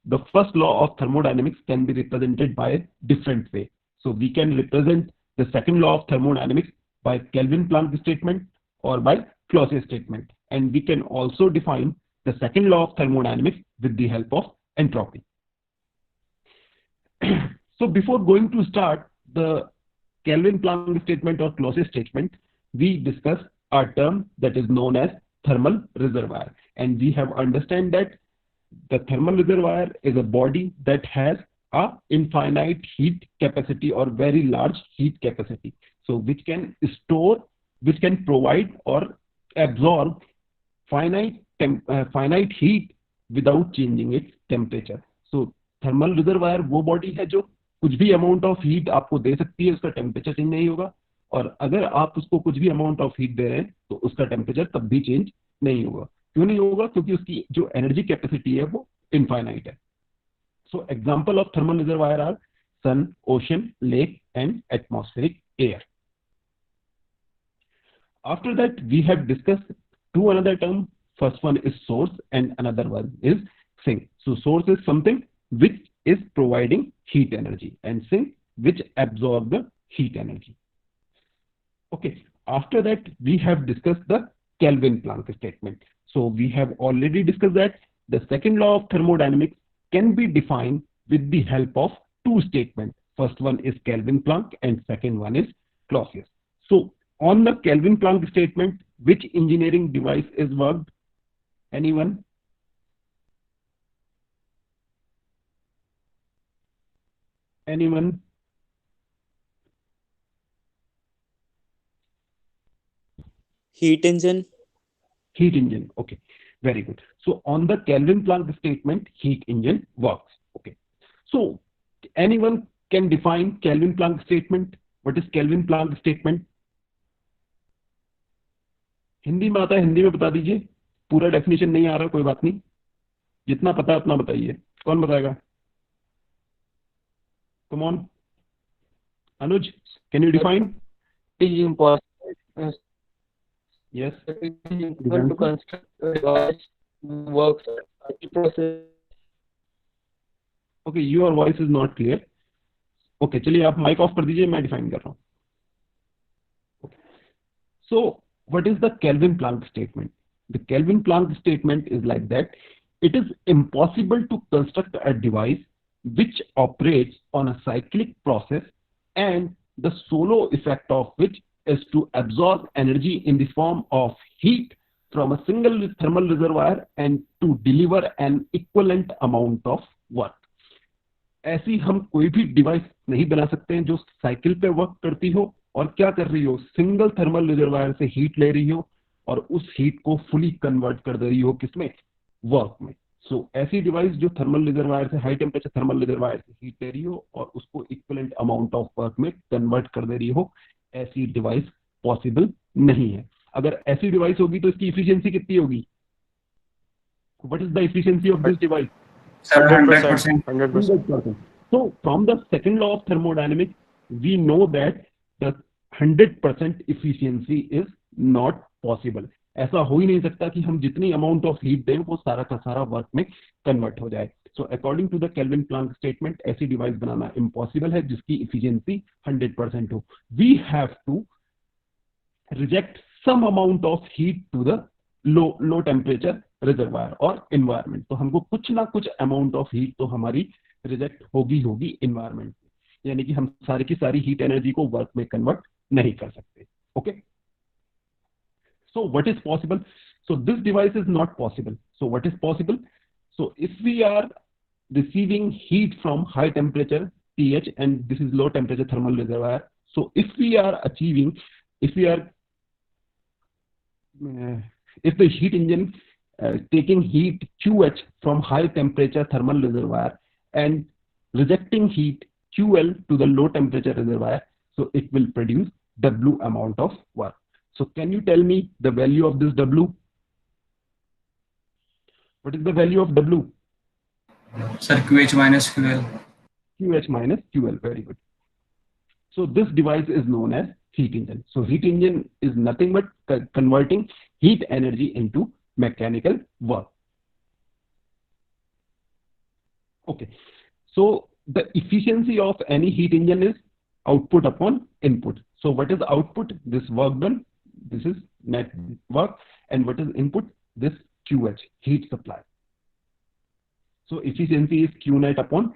the first law of thermodynamics can be represented by a different way. So we can represent the second law of thermodynamics by Kelvin-Planck statement or by Clausius statement. And we can also define the second law of thermodynamics with the help of entropy. So before going to start the Kelvin-Planck statement or Clausius statement, we discuss a term that is known as thermal reservoir. And we have understand that the thermal reservoir is a body that has a infinite heat capacity or very large heat capacity. So which can store, which can provide or absorb finite heat without changing its temperature. So thermal reservoir वो body है जो कुछ भी amount of heat आपको दे सकती है, उसका temperature change नहीं होगा, और अगर आप उसको कुछ भी अमाउंट ऑफ हीट दे रहे हैं तो उसका टेम्परेचर तब भी चेंज नहीं होगा. क्यों नहीं होगा? क्योंकि उसकी जो एनर्जी कैपेसिटी है वो इनफाइनाइट है. So example of thermal reservoir are sun, ocean, lake and atmospheric air. After that, we have discussed two another term. First one is source and another one is sink. So source is something which is providing heat energy and sink which absorb the heat energy. Okay. After that, we have discussed the Kelvin-Planck statement. So we have already discussed that the second law of thermodynamics can be defined with the help of two statements. First one is Kelvin-Planck and second one is Clausius. So on the Kelvin-Planck statement, which engineering device is worked? Anyone? Anyone? Heat engine. Heat engine. Okay, very good. So on the Kelvin-Planck statement, heat engine works. Okay. So anyone can define Kelvin-Planck statement? What is Kelvin-Planck statement? Hindi में आता है, हिंदी में बता दीजिए. पूरा definition नहीं आ रहा, कोई बात नहीं, जितना पता है उतना बताइए. कौन बताएगा? Come on Anuj, can you define? It is impossible yes. to construct a device works at the process. Okay, your voice is not clear. Okay, चलिए आप माइक ऑफ कर दीजिए, मैं डिफाइन कर रहा हूँ. So what is the Kelvin-Planck statement? The Kelvin-Planck statement is like that: it is impossible to construct a device which operates on a cyclic process and the solo effect of which is to absorb energy in the form of heat from a single thermal reservoir and to deliver an equivalent amount of work. ऐसी हम कोई भी device नहीं बना सकते हैं जो cycle पे वर्क करती हो और क्या कर रही हो, सिंगल थर्मल रिजर्वायर से हीट ले रही हो और उस हीट को फुली कन्वर्ट कर दे रही हो किसमें? वर्क में. सो ऐसी डिवाइस जो थर्मल रिजर्वायर से, हाई टेम्परेचर थर्मल रिजर्वायर से हीट ले रही हो और उसको इक्विवेलेंट अमाउंट ऑफ वर्क में कन्वर्ट कर दे रही हो, ऐसी डिवाइस पॉसिबल नहीं है. अगर ऐसी डिवाइस होगी तो इसकी इफिशियंसी कितनी होगी? What is the efficiency of this device? 100%. 100%. So from the second law of thermodynamics, we know that the 100% efficiency is not possible. ऐसा हो ही नहीं सकता कि हम जितनी अमाउंट ऑफ हीट दें वो सारा का सारा वर्क में कन्वर्ट हो जाए. So according to the Kelvin-Planck statement, ऐसी डिवाइस बनाना इम्पॉसिबल है जिसकी इफिशियंसी 100% हो. We have to reject some amount of heat to the low temperature reservoir और इन्वायरमेंट. तो हमको कुछ ना कुछ अमाउंट ऑफ हीट तो हमारी रिजेक्ट होगी इन्वायरमेंट में, यानी कि हम सारी की सारी हीट एनर्जी को वर्क में कन्वर्ट नहीं कर सकते. Okay. So what is possible? So this device is not possible. So what is possible? So if we are receiving heat from high temperature TH and this is low temperature thermal reservoir. So if the heat engine taking heat QH from high temperature thermal reservoir and rejecting heat QL to the low temperature reservoir, so it will produce W amount of work. So can you tell me the value of this W? What is the value of W? Sir, QH minus QL. QH minus QL, very good. So this device is known as heat engine. So heat engine is nothing but converting heat energy into mechanical work. Okay. So the efficiency of any heat engine is output upon input. So what is output? This work done. This is net work. And what is input? This QH, heat supply. So efficiency is Q net upon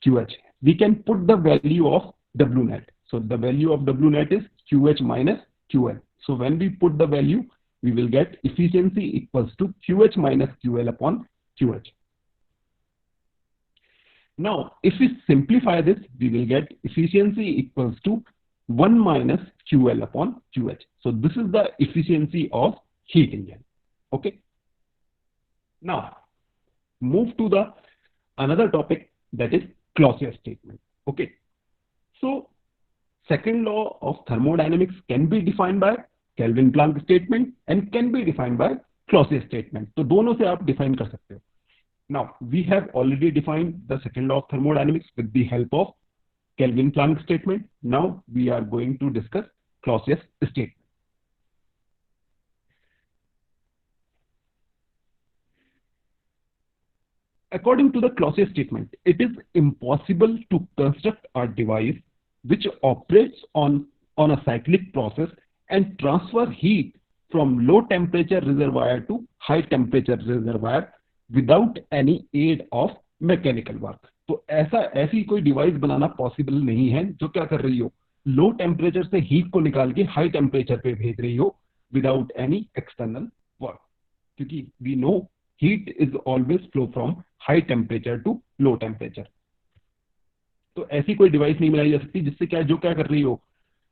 QH. We can put the value of W net. So the value of W net is QH minus QL. So when we put the value, we will get efficiency equals to QH minus QL upon QH. Now, if we simplify this, we will get efficiency equals to 1 minus QL upon QH. So this is the efficiency of heat engine. Okay. Now, move to the another topic, that is Clausius statement. Okay. So second law of thermodynamics can be defined by Kelvin-Planck statement and can be defined by Clausius statement. तो दोनों से आप define कर सकते हो. Now we have already defined the second law of thermodynamics with the help of Kelvin-Planck statement. Now we are going to discuss Clausius statement. According to the Clausius statement, it is impossible to construct a device which operates on a cyclic process and transfer heat from low temperature reservoir to high temperature reservoir without any aid of mechanical work. तो ऐसी कोई device बनाना possible नहीं है जो क्या कर रही हो, लो टेम्परेचर से हीट को निकाल के हाई टेम्परेचर पे भेज रही हो विदाउट एनी एक्सटर्नल वर्क, क्योंकि we know heat is always flow from high temperature to low temperature. तो ऐसी कोई डिवाइस नहीं बनाई जा सकती जिससे क्या जो क्या कर रही हो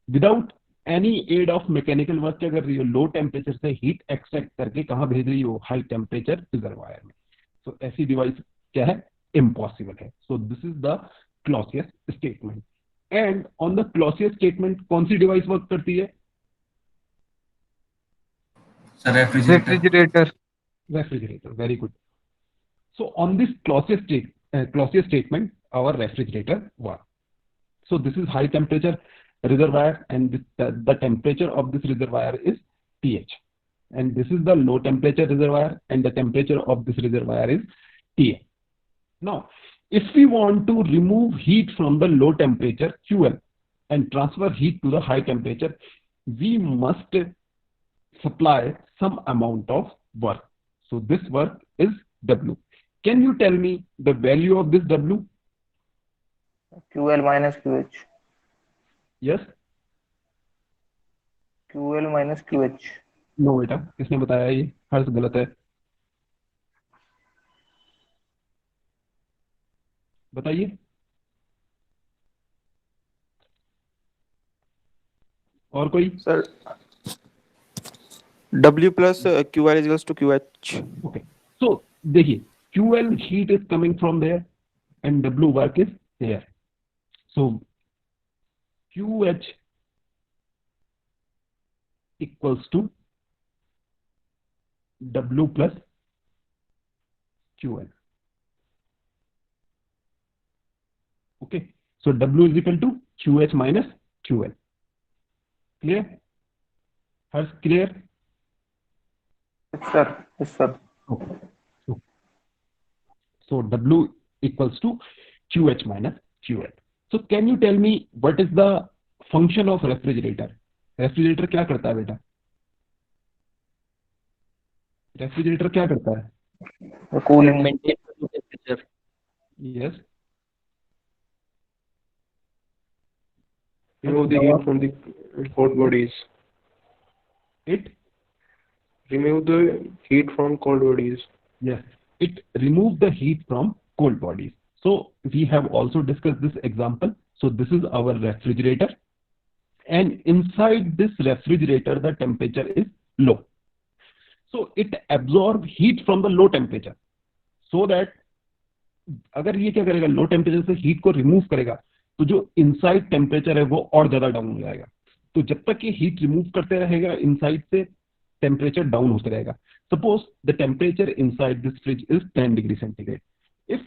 without any ad of mechanical work, क्या कर रही हो, लो टेम्परेचर से हीट एक्सट्रैक्ट करके कहाँ भेज रही हो, हाई टेम्परेचर रिजर्वायर में. तो ऐसी डिवाइस क्या है, इम्पॉसिबल है. सो this is the Clausius statement. And on the Clausius statement कौन सी डिवाइस वर्क करती है? Refrigerator. Refrigerator, very good. So on this Clausius statement, our refrigerator works. So this is high temperature reservoir, and the temperature of this reservoir is TH, and this is the low temperature reservoir, and the temperature of this reservoir is TA. Now, if we want to remove heat from the low temperature QL and transfer heat to the high temperature, we must supply some amount of work. So this work is W. Can you tell me the value of this W? QL minus QH. Yes. QL minus QH. No बेटा, किसने बताया ये? हर्ष गलत है. बताइए. और कोई? Sir W plus QL is equals to QH. Okay. So देखिए, QL heat is coming from there and W work is here. So QH equals to W plus QL. Okay. So W is equal to QH minus QL. Clear? Hers clear? Yes, sir. Yes, sir. Okay. So W equals to QH minus QL. So can you tell me what is the function of refrigerator? Refrigerator क्या करता है बेटा? Refrigerator क्या करता है? Cooling, maintain the temperature. Yes. Remove the heat from the cold bodies. It? Remove the heat from cold bodies. Yes. It removes the heat from cold bodies. So we have also discussed this example. So this is our refrigerator. And inside this refrigerator, the temperature is low. So it absorbs heat from the low temperature. So that अगर ये क्या करेगा, low temperature से heat को remove करेगा, तो जो inside temperature है वो और ज्यादा डाउन हो जाएगा. तो जब तक ये हीट रिमूव करते रहेगा इनसाइड से, टेम्परेचर डाउन होता रहेगा. Suppose the temperature inside this fridge is 10 degree centigrade. If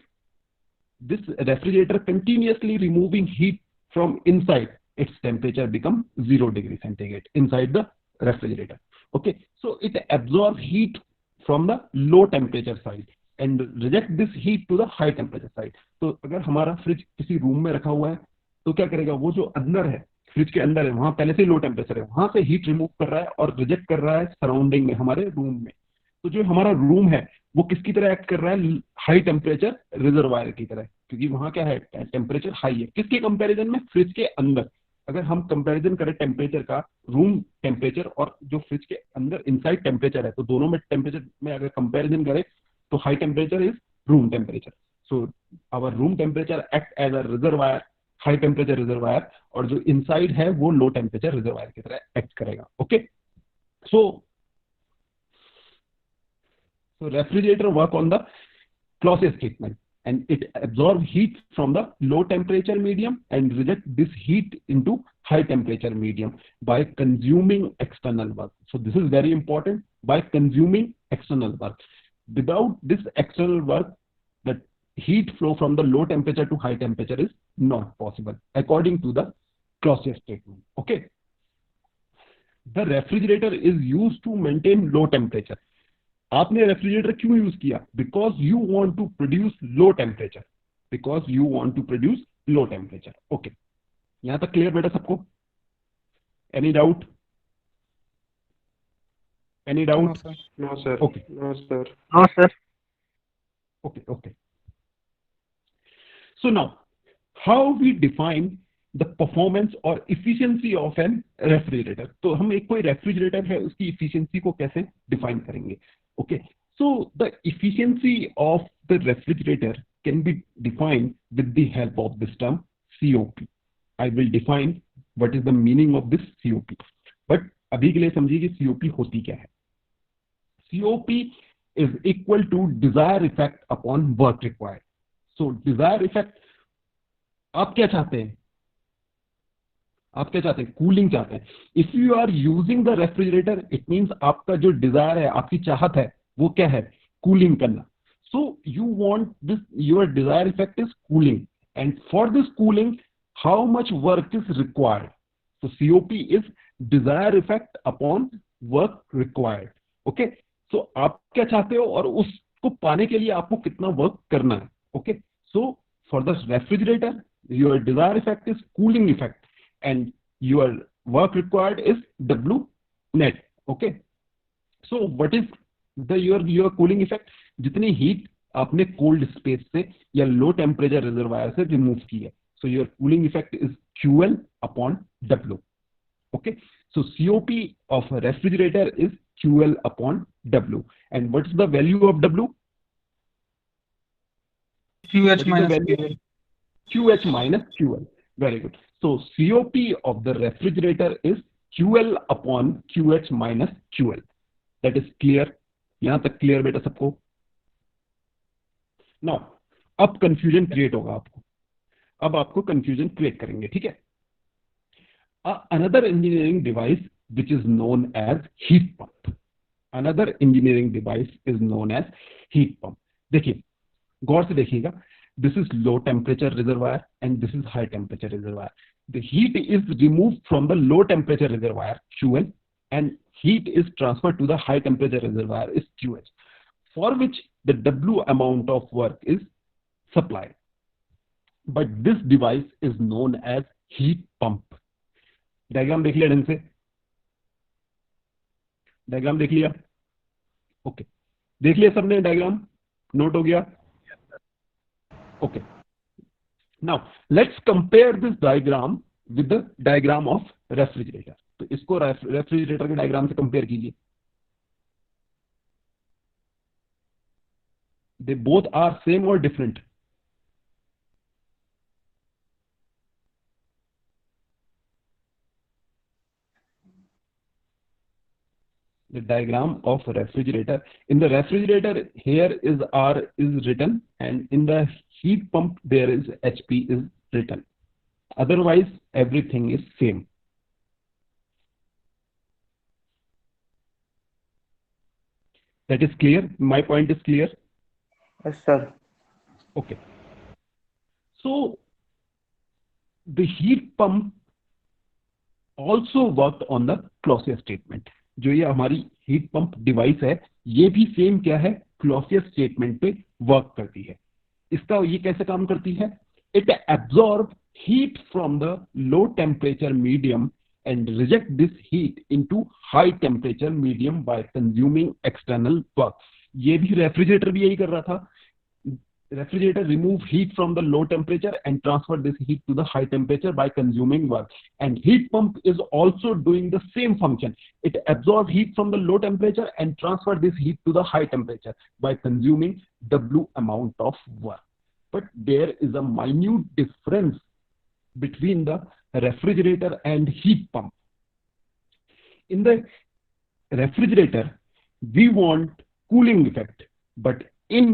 this refrigerator continuously removing heat from inside, its temperature become 0 degree centigrade inside the refrigerator. Okay, so it absorbs heat from the low temperature side and reject this heat to the high temperature side. तो अगर हमारा fridge किसी room में रखा हुआ है तो क्या करेगा, वो जो अंदर है, फ्रिज के अंदर है, वहां पहले से लो टेम्परेचर है, वहां से हीट रिमूव कर रहा है और रिजेक्ट कर रहा है सराउंडिंग में, हमारे रूम में। तो जो हमारा रूम है वो किसकी तरह एक्ट कर रहा है, हाई टेम्परेचर रिजर्वायर की तरह, क्योंकि वहां क्या है, टेम्परेचर हाई है। किसके कंपैरिजन में, फ्रिज के अंदर। अगर हम कंपैरिजन करें टेम्परेचर का, रूम टेम्परेचर और जो फ्रिज के अंदर इनसाइड टेम्परेचर है, तो दोनों में टेम्परेचर में अगर कंपैरिजन करें तो high temperature is room temperature. So our room temperature act as a reservoir, high temperature reservoir, और जो इनसाइड है वो लो टेम्परेचर रिजर्वायर की तरह एक्ट करेगा। Okay, so refrigerator work on the Clausius statement, and it absorb heat from the low temperature medium and reject this heat into high temperature medium by consuming external work. So this is very important, by consuming external work. Without this external work, the heat flow from the low temperature to high temperature is not possible according to the Clausius statement. Okay, the refrigerator is used to maintain low temperature. आपने refrigerator क्यों use किया, because you want to produce low temperature, because you want to produce low temperature. Okay, यहां तक clear बेटा सबको? Any doubt? Any doubt? No, sir. Okay. No, sir. No, sir. Okay. So now, how we define the performance or efficiency of an refrigerator? तो हम एक कोई refrigerator है उसकी efficiency को कैसे define करेंगे? Okay, so the efficiency of the refrigerator can be defined with the help of this term COP. I will define what is the meaning of this COP. But अभी के लिए समझिए कि COP होती क्या है। COP is equal to desired effect upon work required. So desired effect, आप क्या चाहते हैं? आप क्या चाहते हैं? कूलिंग चाहते हैं। If you are using the refrigerator, it means आपका जो डिजायर है, आपकी चाहत है, वो क्या है? कूलिंग करना। So you want this, your desire effect is cooling, and for this cooling how much work is required? So COP is desire effect upon work required. Okay, so आप क्या चाहते हो और उसको पाने के लिए आपको कितना वर्क करना है। Okay, so for the refrigerator your desire effect is cooling effect and your work required is W net. Okay, so what is the your cooling effect? जितनी heat आपने cold space से या low temperature reservoir से remove की है, so your cooling effect is QL upon W. Okay, so COP of a refrigerator is QL upon W, and what's the value of W? QH minus QL. QH minus QL. Very good. So COP of the refrigerator is QL upon QH minus QL. That is clear? यहां तक clear बेटा सबको? Now, अब confusion create होगा आपको, अब आपको confusion create करेंगे, ठीक है? Another engineering device which is known as heat pump. Another engineering device is known as heat pump. देखिए, गौर से देखिएगा, this is low temperature reservoir and this is high temperature reservoir. The heat is removed from the low temperature reservoir QL and heat is transferred to the high temperature reservoir is QH, for which the W amount of work is supplied. But this device is known as heat pump. Diagram देख लिया ढंग से? Diagram देख लिया? Okay, देख लिया सबने diagram? Note हो गया? Okay, now let's compare this diagram with the diagram of refrigerator. तो इसको रेफ्रिजरेटर के डायग्राम से कंपेयर कीजिए। They both are same or different? The diagram of refrigerator. In the refrigerator, here is R is written, and in the heat pump there is HP is written. Otherwise, everything is same. That is clear? My point is clear? Yes, sir. Okay. So the heat pump also worked on the Clausius statement. जो ये हमारी heat pump device है, ये भी same क्या है, Clausius statement पे work करती है। इसका ये कैसे काम करती है, it absorb heat from the low temperature medium and reject this heat into high temperature medium by consuming external work। ये भी रेफ्रिजरेटर भी यही कर रहा था। Refrigerator remove heat from the low temperature and transfer this heat to the high temperature by consuming work, and heat pump is also doing the same function. It absorbs heat from the low temperature and transfer this heat to the high temperature by consuming W amount of work. But there is a minute difference between the refrigerator and heat pump. In the refrigerator, we want cooling effect, but in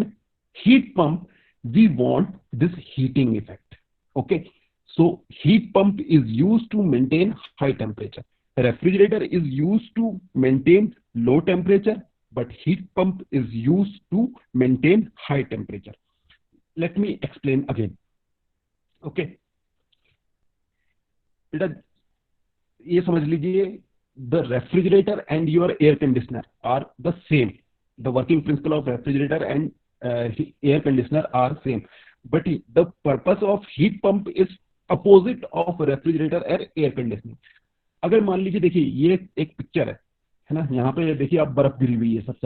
heat pump, we want this heating effect. Okay, so heat pump is used to maintain high temperature. Refrigerator is used to maintain low temperature, but heat pump is used to maintain high temperature. Let me explain again. Okay, ये समझ लीजिए, the refrigerator and your air conditioner are the same. The working principle of refrigerator and air conditioner are same, but the purpose of heat pump is opposite of refrigerator and air conditioning. अगर मान लीजिए, देखिए ये एक picture है ना, यहाँ पे देखिए आप बर्फ गिरी हुई है सब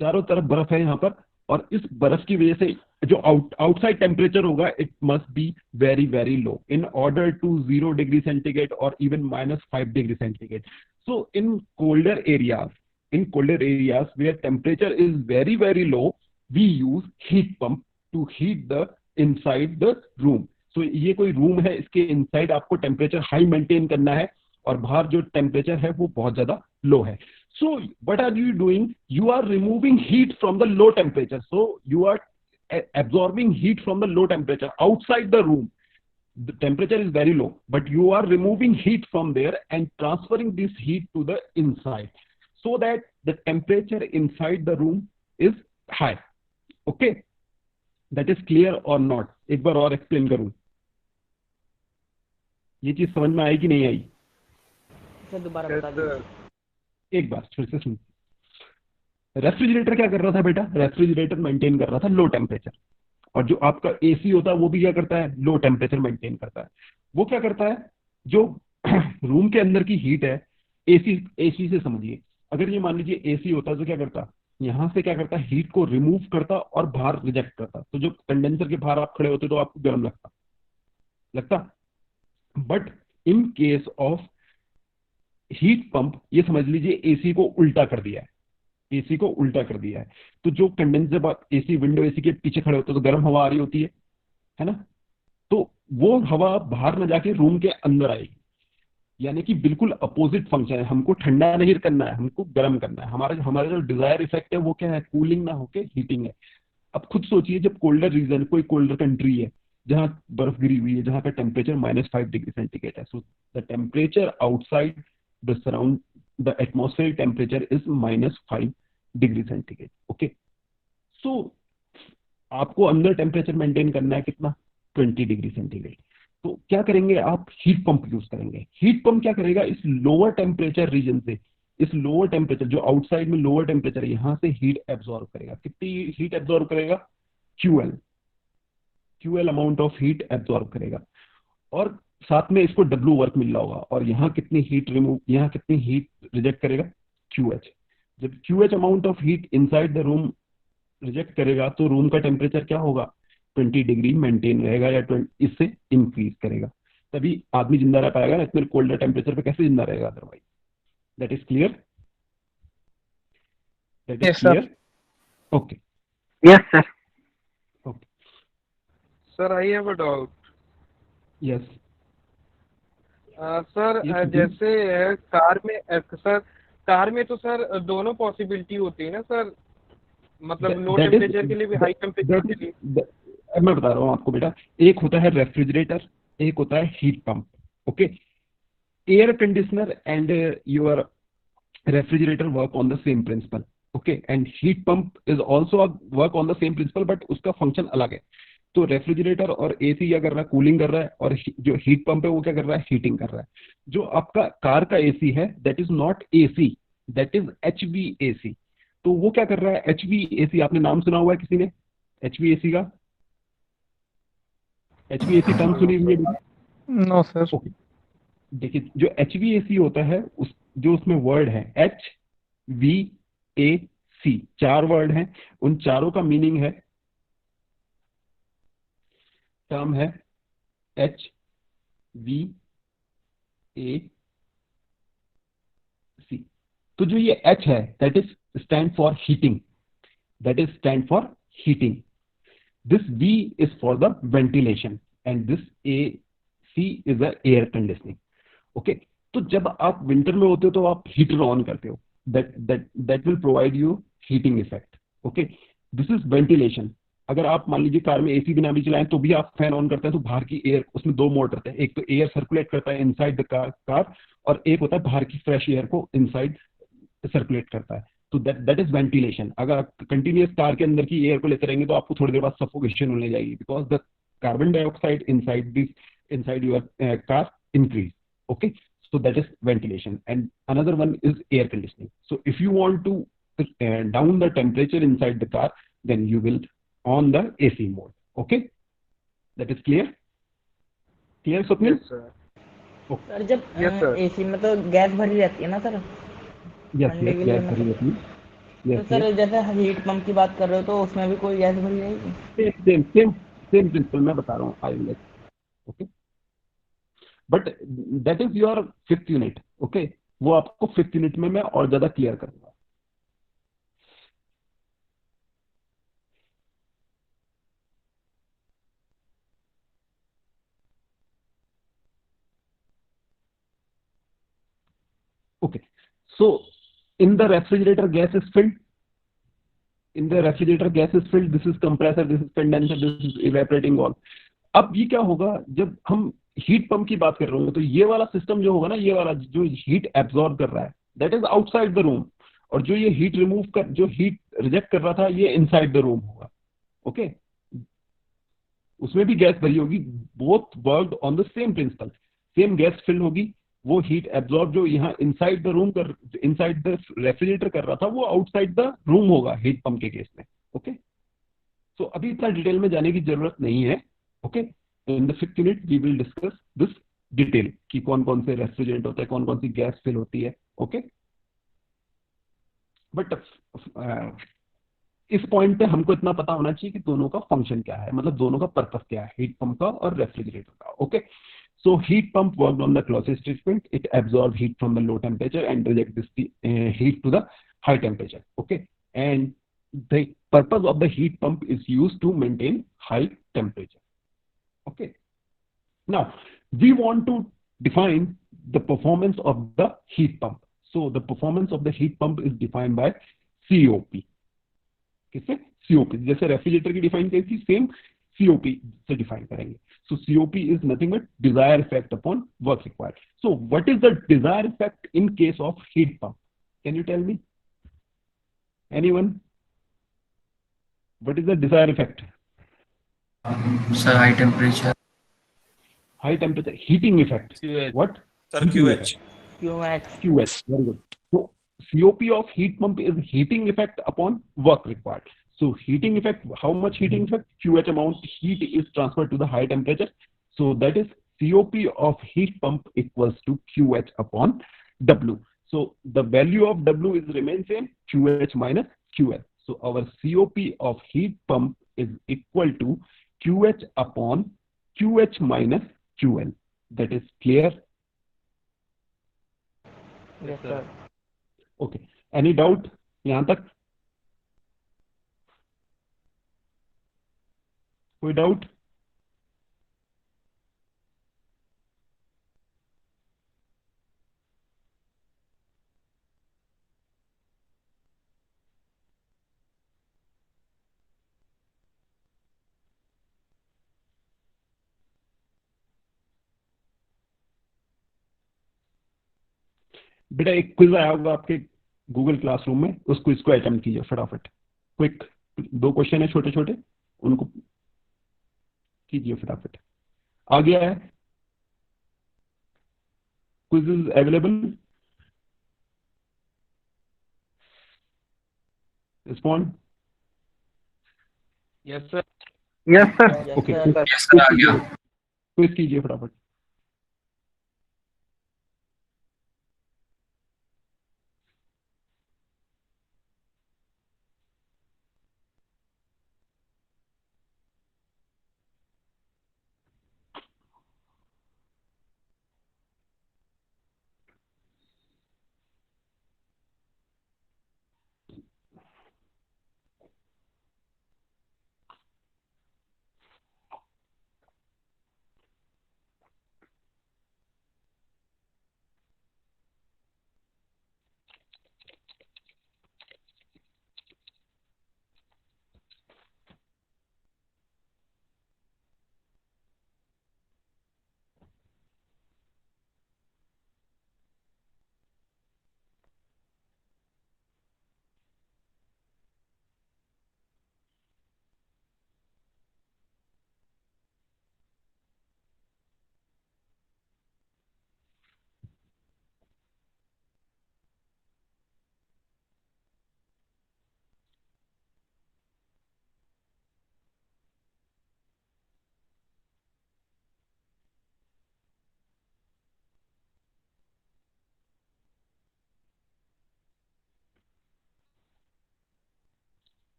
चारों तरफ बर्फ है यहाँ पर, और इस बर्फ की वजह से जो आउटसाइड टेम्परेचर होगा, it must be very very low in order to 0 degree centigrade और even -5 degree centigrade. So in colder areas where temperature is very very low, we use heat pump to heat the inside the room. So ये कोई room है, इसके inside आपको temperature high maintain करना है और बाहर जो टेम्परेचर है वो बहुत ज्यादा लो है. So what are you doing? You are removing heat from the low temperature. So you are absorbing heat from the low temperature outside the room. The temperature is very low, but you are removing heat from there and transferring this heat to the inside, so that the temperature inside the room is high. Okay, that is clear or not? एक बार और explain करूं, ये चीज समझ में आई कि नहीं आई? Sir दोबारा बता दीजिए. एक बार फिर से सुन. रेफ्रिजरेटर क्या कर रहा था बेटा? रेफ्रिजरेटर मेंटेन कर रहा था लो टेम्परेचर, और जो आपका एसी होता है वो भी क्या करता है? लो टेम्परेचर मेंटेन करता है. वो क्या करता है, जो रूम के अंदर की हीट है, एसी से समझिए, अगर ये मान लीजिए एसी होता तो क्या करता, यहाँ से क्या करता, हीट को रिमूव करता और बाहर रिजेक्ट करता. तो जो कंडेंसर के बाहर आप खड़े होते तो आपको गर्म लगता. But in case of heat pump, ये समझ लीजिए एसी को उल्टा कर दिया है. तो जो कंडेंसर एसी विंडो एसी के पीछे खड़े होते तो गर्म हवा आ रही होती है ना, तो वो हवा बाहर न जाके रूम के अंदर आएगी. यानी कि बिल्कुल अपोजिट फंक्शन है. हमको ठंडा नहीं करना है, हमको गर्म करना है. हमारा जो डिजायर इफेक्ट है वो क्या है? कूलिंग ना होके हीटिंग है. अब खुद सोचिए, जब कोल्डर रीजन, कोई कोल्डर कंट्री है जहां बर्फ गिरी हुई है, जहां का टेम्परेचर -5 डिग्री सेंटीग्रेड है, so the temperature outside the atmospheric temperature is -5 degree centigrade. Okay, सो आपको अंदर टेम्परेचर मेंटेन करना है कितना? 20 डिग्री सेंटीग्रेड. तो क्या करेंगे आप? हीट पंप यूज करेंगे. हीट पंप क्या करेगा? इस लोअर टेम्परेचर रीजन से, इस लोअर टेम्परेचर जो आउटसाइड में लोअर टेम्परेचर है, यहां से हीट एब्जॉर्ब करेगा. कितनी हीट एब्जॉर्ब करेगा? QL amount of heat absorb करेगा, और साथ में इसको W वर्क मिल रहा होगा. और यहाँ कितनी हीट रिजेक्ट करेगा? QH. जब QH amount of heat inside the room reject करेगा तो रूम का टेम्परेचर क्या होगा? 20 डिग्री मेंटेन रहेगा, या इससे इंक्रीज करेगा. तभी आदमी जिंदा रह पाएगा. इतने कोल्डर टेम्परेचर पे कैसे जिंदा रहेगा otherwise? That is clear? Yes, sir. Okay. Yes, sir. Okay. Sir, I have a doubt. Yes. Sir Yes, जैसे कार में तो सर दोनों पॉसिबिलिटी होती है ना सर, मतलब लो That is- टेम्परेचर के लिए भी हाई टेम्परेचर के लिए. मैं बता रहा हूँ आपको बेटा, एक होता है रेफ्रिजरेटर, एक होता है heat pump. Okay, air conditioner and your refrigerator work on the same principle. Okay, and heat pump is also work on the same principle, but उसका फंक्शन अलग है. तो रेफ्रिजरेटर और एसी क्या कर रहा है, कूलिंग कर रहा है, और जो हीट पंप है वो क्या कर रहा है, हीटिंग कर रहा है। जो आपका कार का एसी है that is not AC, that is HVAC। तो वो क्या कर रहा है, HVAC, आपने नाम सुना हुआ है किसी ने HVAC का? HVAC टर्म सुनी हुई है? No sir. ओके, देखिए जो HVAC होता है उस जो उसमें वर्ड है HVAC, 4 वर्ड हैं, उन चारों का मीनिंग है, टर्म है HVAC। तो जो ये H है that is stand for heating, that is stand for heating. This V is for the ventilation and this AC is the air conditioning. Okay, तो जब आप विंटर में होते हो तो आप हीटर ऑन करते हो, that will provide you heating effect. Okay, this is ventilation. अगर आप मान लीजिए कार में एसी बिना भी चलाएं तो भी आप फैन ऑन करते हैं तो बाहर की एयर, उसमें 2 मोड रहते हैं, एक तो एयर सर्कुलेट करता है इनसाइड द कार और एक होता है बाहर की फ्रेश एयर को इनसाइड सर्कुलेट करता है। तो दैट इज वेंटिलेशन। अगर आप कंटिन्यूस कार के अंदर की एयर को लेते रहेंगे तो आपको थोड़ी देर बाद सफोकेशन होने जाएगी, because the carbon dioxide inside your car increase. Okay, so that is ventilation, and another one is air conditioning. So if you want to down the temperature inside the car, then you will on the AC mode. Okay, that is clear? Clear, Swapnil? Yes, sir. Sir जब Yes, sir. AC में तो gas भरी रहती है ना sir, Yes, ठंडे yes, के लिए yes, मतलब। yes, तो yes, सर yes. जैसे हीट पंप की बात कर रहे हो तो उसमें भी कोई गैस भरी रहेगी? Same principle मैं बता रहा हूँ, I will. Okay, but that is your 5th unit. Okay, वो आपको 5th यूनिट में मैं और ज्यादा क्लियर करूंगा। Okay, so in the refrigerator gas is filled, this is compressor, this is condenser, this is evaporating valve. अब ये क्या होगा जब हम हीट पंप की बात कर रहे होंगे तो ये वाला सिस्टम जो होगा ना, ये वाला जो हीट एब्जॉर्ब कर रहा है that is outside the room, और जो ये हीट रिमूव कर, जो हीट रिजेक्ट कर रहा था ये इनसाइड द रूम होगा। ओके, उसमें भी गैस भरी होगी, both worked on the same principle, same gas fill होगी। वो हीट एब्जॉर्ब जो यहाँ इनसाइड द रूम कर, इनसाइड द रेफ्रिजरेटर कर रहा था वो आउटसाइड द रूम होगा हीट पंप के केस में। ओके, सो अभी इतना डिटेल में जाने की जरूरत नहीं है। Okay, in the 5th unit we will discuss this detail कि कौन कौन से रेफ्रिजरेंट होते हैं, कौन कौन सी गैस फिल होती है। ओके, बट इस पॉइंट पे हमको इतना पता होना चाहिए कि दोनों का फंक्शन क्या है, मतलब दोनों का पर्पस क्या है, हीट पंप का और रेफ्रिजरेटर का। Okay, so heat pump worked on the closest treatment, it absorb heat from the low temperature and reject this heat to the high temperature. Okay, and the purpose of the heat pump is used to maintain high temperature. Okay, now we want to define the performance of the heat pump. So the performance of the heat pump is defined by COP. किससे? COP, जैसे refrigerator की define करी थी same COP से define करेंगे। So COP is nothing but desired effect upon work required. So what is the desired effect in case of heat pump? Can you tell me? Anyone? What is the desired effect? Sir, high temperature. High temperature, heating effect. QH. What? Sir, Heating QH. effect. QH। QH, very good. So COP of heat pump is heating effect upon work required. So heating effect, how much heating effect? QH amount heat is transferred to the high temperature. So that is COP of heat pump equals to QH upon W. So the value of W is remain same, QH minus QL. So our COP of heat pump is equal to QH upon QH minus QL. That is clear? Yes, sir. Okay. Any doubt यहाँ तक? कोई doubt? बेटा एक quiz आया होगा आपके Google classroom में, उस क्विज को अटेम्प्ट कीजिए फटाफट। क्विक 2 क्वेश्चन है छोटे छोटे, उनको कीजिए फटाफट। आ गया है? Quiz is available? Respond. Yes sir. Yes sir. Okay, yes sir, आ गया। क्विज कीजिए फटाफट।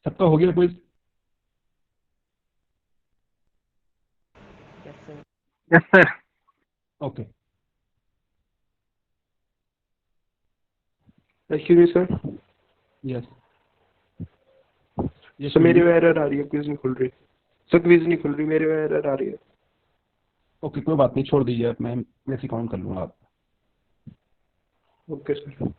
सबका हो गया quiz? Yes sir. Okay, excuse me sir, yes yes. Sir मेरी एरर आ रही है, क्विज नहीं खुल रही। सर क्विज नहीं खुल रही, मेरे में एरर आ रही है। ओके, कोई बात नहीं, छोड़ दीजिए आप, मैं वैसे काउंट कर लूंगा आप। Okay sir.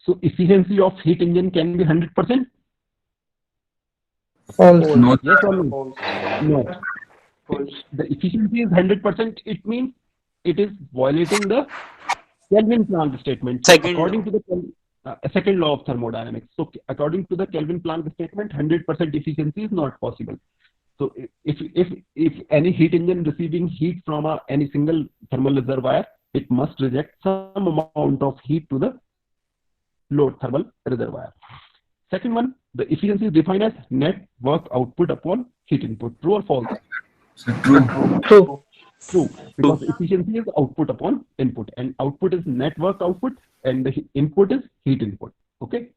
So efficiency of heat engine can be 100%? False. No, Yes sir. or no? False. No. False. The efficiency is 100%. It means it is violating the Kelvin-Planck statement. So Second according law. to the second law of thermodynamics. So according to the Kelvin-Planck statement, 100% efficiency is not possible. So if any heat engine receiving heat from any single thermal reservoir, it must reject some amount of heat to the load thermal reservoir. Second one, the efficiency is defined as net work output upon heat input. True or false? So true. True. True, because efficiency is output upon input, and output is net work output, and the input is heat input. Okay.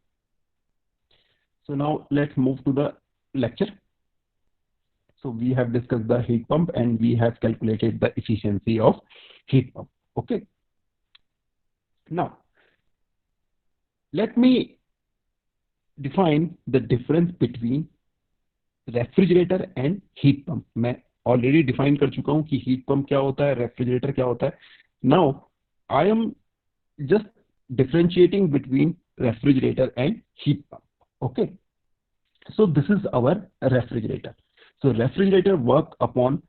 So now let's move to the lecture. So we have discussed the heat pump and we have calculated the efficiency of heat pump. Okay. Now, let me define the difference between refrigerator and heat pump. मैं already define कर चुका हूं कि heat pump क्या होता है, refrigerator क्या होता है। Now I am just differentiating between refrigerator and heat pump. Okay, so this is our refrigerator. So refrigerator work upon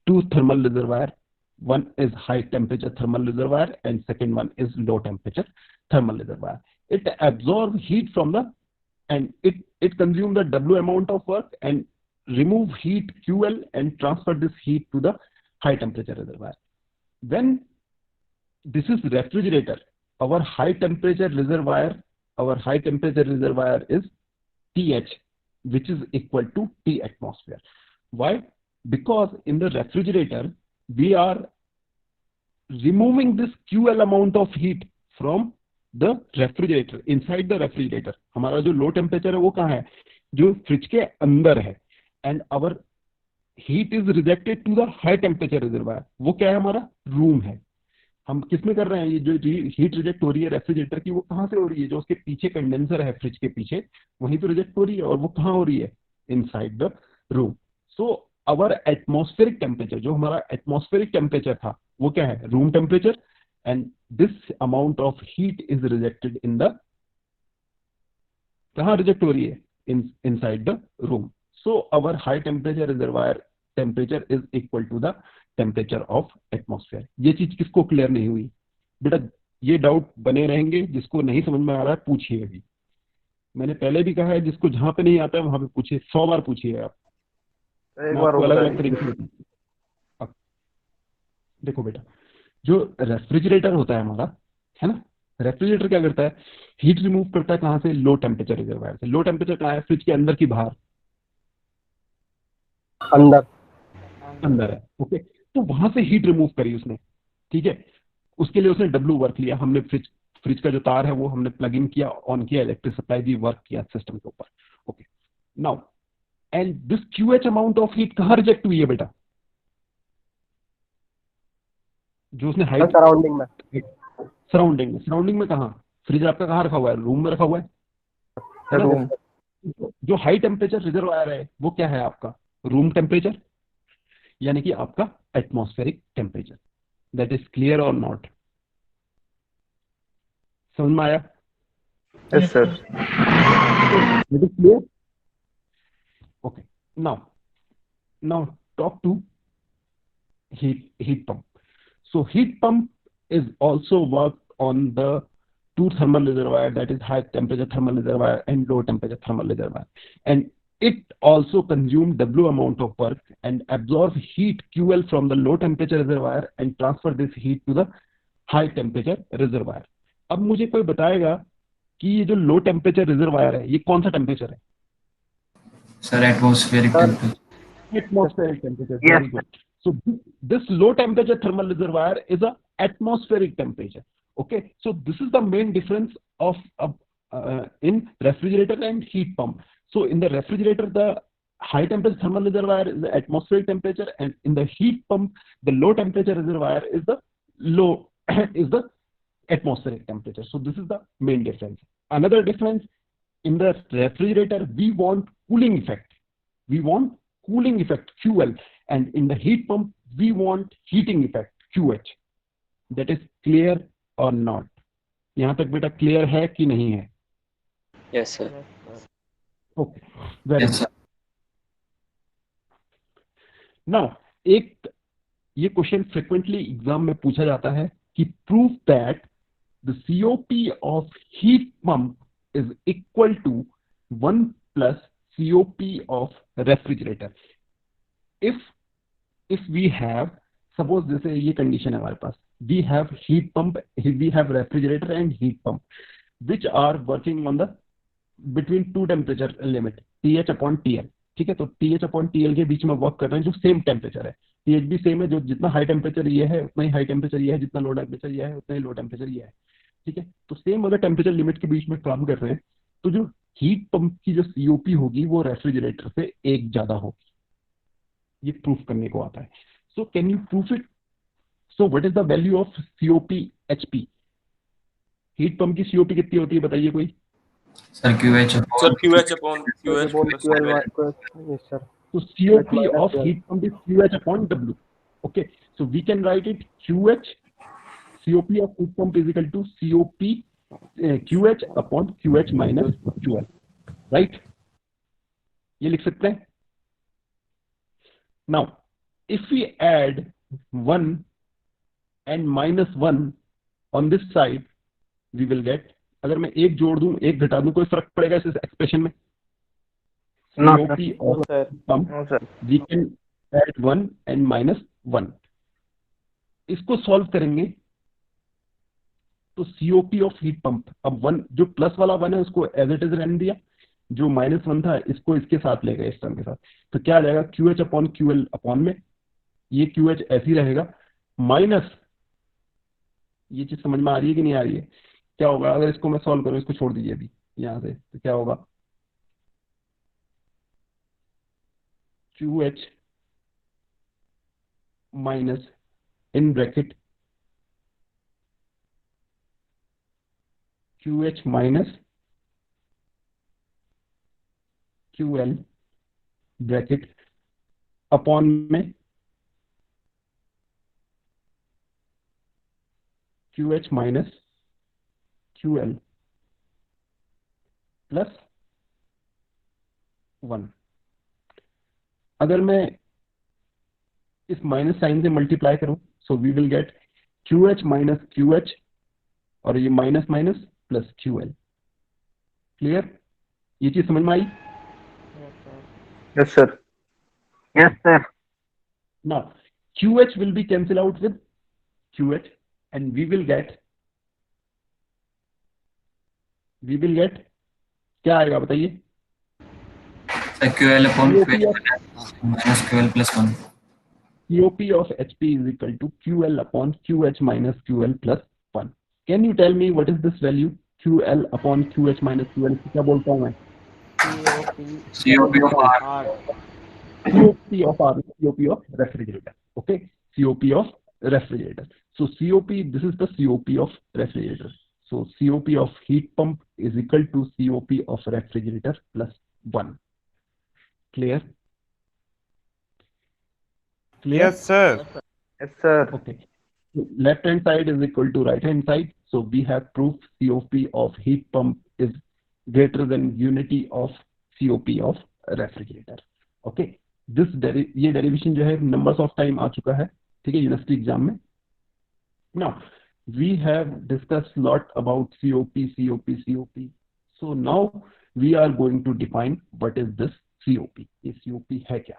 two thermal reservoir. One is high temperature thermal reservoir and second one is low temperature thermal reservoir. It absorbs heat from the, and it consumes the W amount of work and remove heat QL and transfer this heat to the high temperature reservoir. When this is refrigerator, our high temperature reservoir is TH, which is equal to T atmosphere. Why? Because in the refrigerator we are removing this QL amount of heat from the refrigerator, inside the refrigerator. हमारा जो low temperature है वो कहाँ है? जो fridge के अंदर है। And our heat is rejected to the high temperature reservoir. वो क्या है? हमारा रूम है। हम किसमें कर रहे हैं? ये जो हीट रिजेक्ट हो रही है रेफ्रिजरेटर की, वो कहाँ से हो रही है? जो उसके पीछे कंडेंसर है फ्रिज के पीछे, वहीं तो रिजेक्ट हो रही है। और वो कहाँ हो रही है? Inside the room. So our atmospheric temperature, जो हमारा एटमॉस्फेरिक टेम्परेचर था, वो क्या है? Room temperature. and this amount of heat is rejected in the, कहाँ रिजेक्ट हो रही है, inside the room. So our high temperature reservoir temperature is equal to the temperature of atmosphere. ये चीज किसको क्लियर नहीं हुई बेटा? ये डाउट बने रहेंगे, जिसको नहीं समझ में आ रहा है पूछिए अभी। मैंने पहले भी कहा है, जिसको जहां पे नहीं आता है वहां पे पूछिए, 100 बार पूछिए आप। एक बार अलग अलग तरीके से अब देखो बेटा, जो रेफ्रिजरेटर होता है हमारा, है ना, रेफ्रिजरेटर क्या करता है, हीट रिमूव करता है कहां से, लो टेम्परेचर रिजर्वायर से। लो टेम्परेचर कहाँ है, फ्रिज के अंदर की बाहर, अंदर। अंदर है। ओके, तो वहां से हीट रिमूव करी उसने, ठीक है। उसके लिए उसने डब्ल्यू वर्क लिया, हमने फ्रिज का जो तार है वो हमने प्लग इन किया, ऑन किया, इलेक्ट्रिक सप्लाई दी, वर्क किया सिस्टम के ऊपर। Okay, now and this QH amount of heat कहाँ रिजेक्ट हुई है बेटा? जो उसने हाइट सराउंडिंग में। सराउंडिंग में कहाँ? फ्रिज आपका कहाँ रखा हुआ है? रूम में रखा हुआ है ना? रूम। जो हाई टेम्परेचर रिजर्वायर है वो क्या है आपका? रूम टेम्परेचर, यानी कि आपका atmospheric temperature. That is clear और नॉट? समझ में आया? Yes sir. It is clear? Okay. Now talk to heat pump. So heat pump is also worked on the two thermal reservoir, that is high temperature thermal reservoir and low temperature thermal reservoir, and it also consume W amount of work and absorb heat QL from the low temperature reservoir and transfer this heat to the high temperature reservoir. अब मुझे कोई बताएगा कि ये जो लो temperature reservoir है ये कौन सा टेम्परेचर है? Sir atmospheric temperature. Atmospheric temperature. Yes, Very good. So this low temperature thermal reservoir is a atmospheric temperature. Okay. So this is the main difference of in refrigerator and heat pump. So in the refrigerator, the high temperature thermal reservoir is the atmospheric temperature, and in the heat pump, the low temperature reservoir is the low is the atmospheric temperature. So this is the main difference. Another difference, in the refrigerator we want cooling effect. We want cooling effect QL, and in the heat pump we want heating effect QH. That is clear or not? यहाँ तक बेटा clear है कि नहीं है? Yes sir. Okay, very Yes, good. sir. Now एक ये question frequently exam में पूछा जाता है कि prove that the COP of heat pump is equal to 1 plus COP of refrigerator. if we have, suppose जैसे ये कंडीशन है हमारे पास, we have heat pump, we have refrigerator and heat pump which are working on the between two temperature limit TH upon TL, ठीक है। तो TH upon TL के बीच में work कर रहे हैं जो सेम टेम्परेचर है, TH भी सेम है, जो जितना हाई टेम्परेचर ये है उतना ही हाई टेम्परेचर ये है, जितना लो टेम्परेचर ये है उतना ही लो टेम्परेचर ये है, ठीक है। तो सेम अगर टेम्परेचर लिमिट के बीच में काम कर रहे हैं तो जो हीट पंप की जो COP होगी वो रेफ्रिजरेटर से एक ज्यादा होगी, ये प्रूफ करने को आता है। So can you proof it? So what is the value of COP HP? Heat pump की COP कितनी होती है बताइए कोई? Sir QH sir QH upon QH plus yes sir. So COP of heat pump is QH upon W. Okay, so we can write it QH, COP of heat pump is equal to COP QH upon QH minus QL, right? ये लिख सकते हैं। Now, if we add 1 and minus 1 on this side, we will get, अगर मैं एक जोड़ दूं एक घटा दूं कोई फर्क पड़ेगा इस एक्सप्रेशन में? No, COP of सर। pump, no sir. we can add 1 and minus 1. इसको सॉल्व करेंगे तो COP ऑफ हीट पंप, अब 1 जो प्लस वाला 1 है उसको एज इट इज रहने दिया, जो माइनस 1 था इसको इसके साथ ले गए इस टर्म के साथ, तो क्या आ जाएगा QH अपॉन QL अपॉन में, ये QH ऐसे ही रहेगा, माइनस ये चीज समझ में आ रही है कि नहीं आ रही है? क्या होगा अगर इसको मैं सॉल्व करूं, इसको छोड़ दीजिए अभी यहां से, तो क्या होगा QH minus in bracket QH minus QL bracket upon में QH माइनस QL प्लस 1। अगर मैं इस माइनस साइन से मल्टीप्लाई करूं so we will get QH minus QH और ये minus minus plus QL। Clear? ये चीज समझ में आई? Yes, sir. Yes, sir. Now QH will be cancel out with QH and we will get क्या आएगा बताइए? Sir QL upon COP QH of minus QL plus 1. COP of HP is equal to QL upon QH minus QL plus 1. Can you tell me what is this value? QL upon QH minus QL क्या बोलता हूँ मैं? COP of R. COP of R, COP of refrigerator. Okay, COP of refrigerator. So COP, this is the COP of refrigerator. So COP of heat pump is equal to COP of refrigerator plus 1. Clear? Clear? Yes, sir. Yes, sir. Okay. So left hand side is equal to right hand side. So we have proof COP of heat pump is greater than unity of COP of refrigerator. Okay. ये derivation जो है numbers of time आ चुका है, ठीक है, university exam में. Now we have discussed lot about COP. So now we are going to define what is this COP. ये COP है क्या?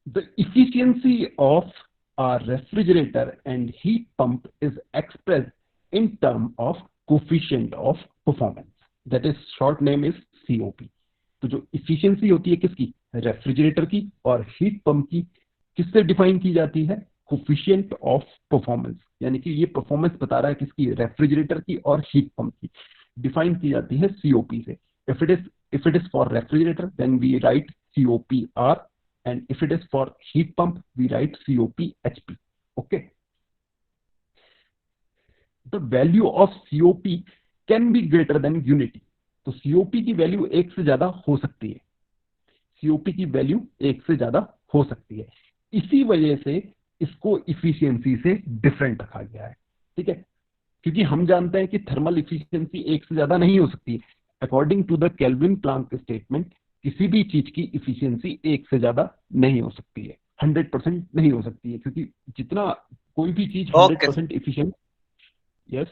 The efficiency of a refrigerator and heat pump is expressed in term of coefficient of performance. That is short name is COP. तो जो efficiency होती है किसकी? Refrigerator की और हीट पंप की किससे डिफाइन की जाती है? कोफिशिएंट ऑफ परफॉर्मेंस, यानी कि ये परफॉर्मेंस बता रहा है किसकी? रेफ्रिजरेटर की और हीट पंप की. डिफाइन की जाती है COP से. If it is for refrigerator then we write COPR and if it is for heat pump we write COPHP. Okay, the value of COP can be greater than unity. तो COP की value 1 से ज्यादा हो सकती है. COP की value 1 से ज्यादा हो सकती है. इसी वजह से इसको इफिशियंसी से डिफरेंट रखा गया है, ठीक है, क्योंकि हम जानते हैं कि थर्मल इफिशियंसी 1 से ज्यादा नहीं हो सकती. According to the Kelvin Planck statement किसी भी चीज की इफिशियंसी 1 से ज्यादा नहीं हो सकती है, 100% नहीं हो सकती है, क्योंकि जितना कोई भी चीज 100% efficient. Yes,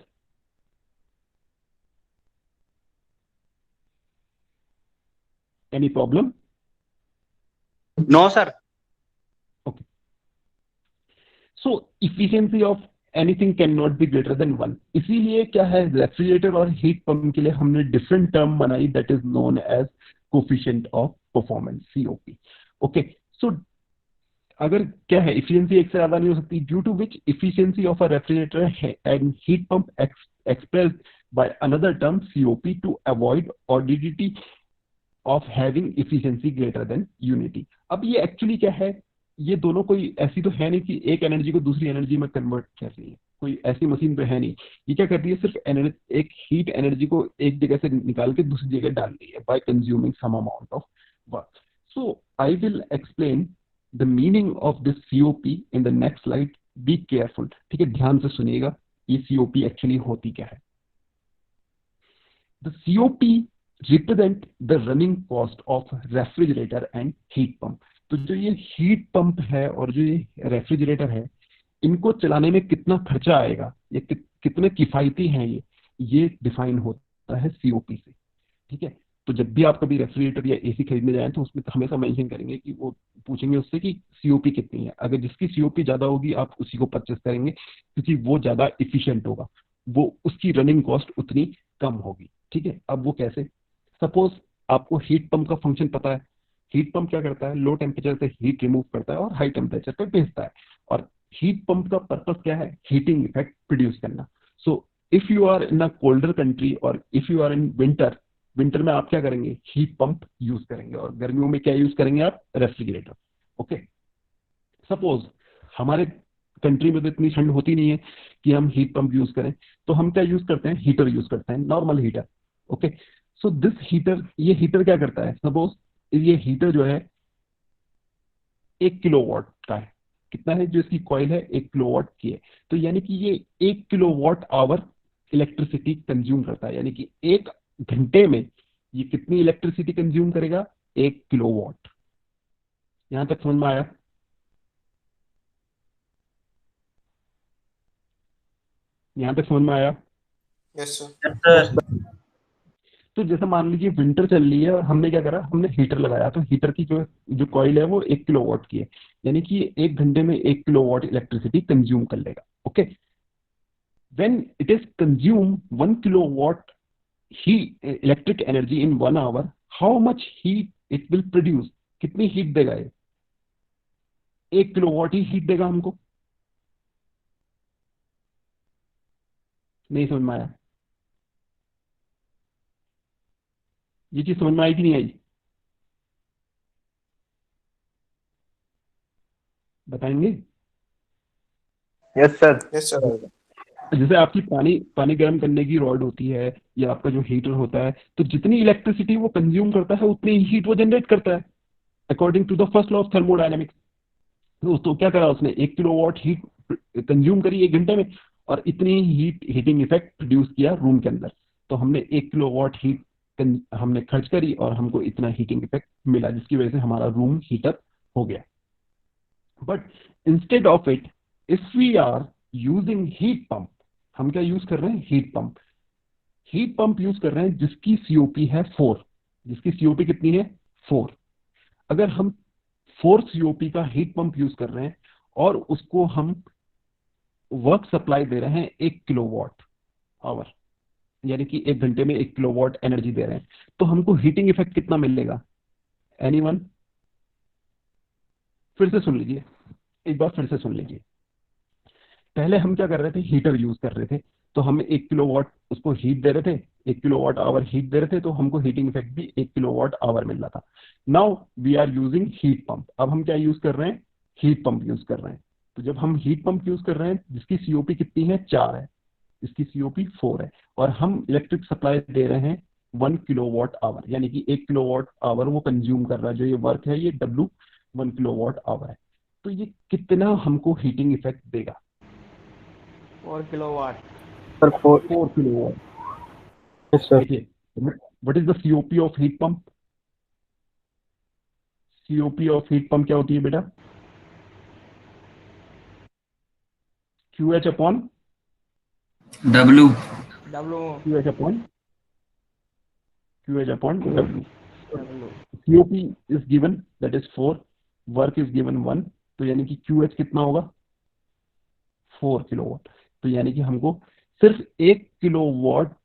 any problem? No, sir. Okay. So efficiency of anything cannot be greater than 1. इसीलिए क्या है, रेफ्रिजरेटर और हीट पंप के लिए हमने डिफरेंट टर्म बनाई, that is known as coefficient of performance COP. Okay, so अगर क्या है, इफिशियंसी 1 से ज्यादा नहीं हो सकती, due to which efficiency of a refrigerator and heat pump expressed by another term COP to avoid oddity of having efficiency greater than unity. अब ये एक्चुअली क्या है, ये दोनों कोई ऐसी तो है नहीं कि एक एनर्जी को दूसरी एनर्जी में कन्वर्ट कर रही है, कोई ऐसी मशीन तो है नहीं. ये क्या करती है, सिर्फ एक हीट एनर्जी को एक जगह से निकाल के दूसरी जगह डाल रही है by consuming some amount of work. So I will explain the meaning of this COP in the next slide. Be careful, ठीक है, ध्यान से सुनिएगा ये COP एक्चुअली होती क्या है. The COP represent the running cost of refrigerator and heat pump. तो जो ये हीट पंप है और जो ये रेफ्रिजरेटर है, इनको चलाने में कितना खर्चा आएगा, ये कितने किफायती हैं, ये डिफाइन होता है COP से, ठीक है. तो जब भी आप कभी रेफ्रिजरेटर या AC खरीदने जाएं तो उसमें हमेशा मेंशन करेंगे कि वो पूछेंगे उससे कि COP कितनी है. अगर जिसकी COP ज्यादा होगी आप उसी को परचेस करेंगे, क्योंकि वो ज्यादा इफिशियंट होगा, वो उसकी रनिंग कॉस्ट उतनी कम होगी, ठीक है. अब वो कैसे, सपोज आपको हीट पंप का फंक्शन पता है. हीट पंप क्या करता है, लो टेम्परेचर से हीट रिमूव करता है और हाई टेम्परेचर पे भेजता है. और हीट पंप का पर्पस क्या है, हीटिंग इफेक्ट प्रोड्यूस करना. So if you are in a colder country और if you are in winter में आप क्या करेंगे, हीट पंप यूज करेंगे, और गर्मियों में क्या यूज करेंगे आप, रेफ्रिजरेटर. ओके, सपोज हमारे कंट्री में तो इतनी ठंड होती नहीं है कि हम हीट पंप यूज करें, तो हम क्या यूज करते हैं, हीटर यूज करते हैं, normal heater. Okay, so this heater, ये हीटर क्या करता है, सपोज ये हीटर जो है 1 किलोवाट का है, कितना है जो इसकी कॉइल है, 1 किलोवाट की है। तो यानी कि ये 1 किलोवाट आवर इलेक्ट्रिसिटी कंज्यूम करता है, यानी कि 1 घंटे में ये कितनी इलेक्ट्रिसिटी कंज्यूम करेगा, 1 किलोवाट। यहां तक समझ में आया? यहां तक समझ में आया? Yes sir. तो जैसे मान लीजिए विंटर चल रही है और हमने क्या करा, हमने हीटर लगाया, तो हीटर की जो जो कॉइल है वो 1 किलोवाट की है, यानी कि ये 1 घंटे में 1 किलोवाट इलेक्ट्रिसिटी कंज्यूम कर लेगा। Okay, when it is consume 1 kilowatt ही electric energy in 1 hour, how much heat it will produce, कितनी हीट देगा ये? 1 किलोवाट ही हीट देगा हमको। नहीं समझ में आया? ये चीज समझ में आई कि नहीं आई? बताएंगे? Yes sir. Yes sir. जैसे आपकी पानी गर्म करने की रॉड होती है या आपका जो हीटर होता है, तो जितनी इलेक्ट्रिसिटी वो कंज्यूम करता है उतनी ही हीट वो जनरेट करता है, according to the first law of thermodynamics. तो क्या करा उसने, 1 किलोवाट हीट कंज्यूम करी 1 घंटे में, और इतनी हीटिंग इफेक्ट प्रोड्यूस किया रूम के अंदर। तो हमने 1 किलोवाट हीट हमने खर्च करी और हमको इतना हीटिंग इफेक्ट मिला, जिसकी वजह से हमारा रूम हीटर हो गया। But instead of it, if we are using heat pump, हम क्या यूज कर रहे हैं, heat pump. Heat pump use कर रहे हैं जिसकी सीओपी है 4, जिसकी सीओपी कितनी है, 4। अगर हम 4 सीओपी का हीट पंप यूज कर रहे हैं और उसको हम वर्क सप्लाई दे रहे हैं 1 किलोवाट आवर, यानी कि 1 घंटे में 1 किलोवाट एनर्जी दे रहे हैं, तो हमको हीटिंग इफेक्ट कितना मिलेगा? एनीवन? फिर से सुन लीजिए, एक बार फिर से सुन लीजिए। पहले हम क्या कर रहे थे, हीटर यूज कर रहे थे, तो हम 1 किलोवाट उसको हीट दे रहे थे, 1 किलोवाट आवर हीट दे रहे थे, तो हमको हीटिंग इफेक्ट भी 1 किलोवाट आवर मिल रहा था। Now we are using heat pump. अब हम क्या यूज कर रहे हैं, हीट पंप यूज कर रहे हैं। तो जब हम हीट पंप यूज कर रहे हैं जिसकी सीओपी कितनी है, 4 है, इसकी सीओपी 4 है, और हम इलेक्ट्रिक सप्लाई दे रहे हैं 1 किलोवाट आवर, यानी कि 1 किलोवाट आवर वो कंज्यूम कर रहा है। जो ये वर्क है ये W 1 किलोवाट आवर है। तो ये कितना हमको हीटिंग इफेक्ट देगा? 4 kilowatt. Sir 4। 4 kilowatt. Yes sir. देखिए, what is the COP of heat pump? COP of heat pump क्या होती है बेटा? QH upon W. W QH upon W. COP is given, that is 4, work is given 1, तो यानी कि QH कितना होगा, 4 किलोवाट। तो यानी कि हमको सिर्फ 1 kilowatt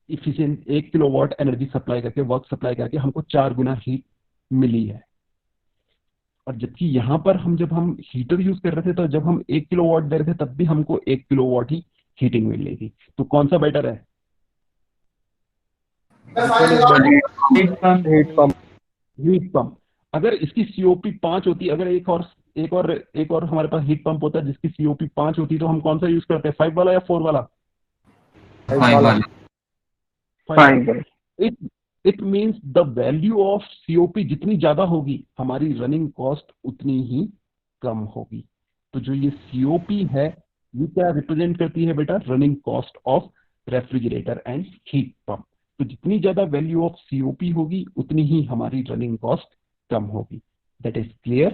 efficient, 1 kilowatt energy supply करके, वर्क सप्लाई करके हमको 4 गुना हीट मिली है। और जबकि यहाँ पर जब हम हीटर यूज कर रहे थे, तो जब हम 1 किलोवाट दे रहे थे तब भी हमको 1 किलोवाट ही हीटिंग मिल रही थी। तो कौन सा बेटर है? Heat pump. Heat pump. अगर इसकी सीओपी 5 होती, अगर एक और हमारे पास हीट पंप होता है जिसकी सीओपी 5 होती, तो हम कौन सा यूज करते हैं, 5 वाला या 4 वाला? 5 वाला. 5। It means the value of COP जितनी ज्यादा होगी, हमारी रनिंग कॉस्ट उतनी ही कम होगी। तो जो ये सीओपी है ये क्या रिप्रेजेंट करती है बेटा, running cost of refrigerator and heat pump. तो जितनी ज्यादा वैल्यू ऑफ सीओपी होगी उतनी ही हमारी रनिंग कॉस्ट कम होगी। That is clear?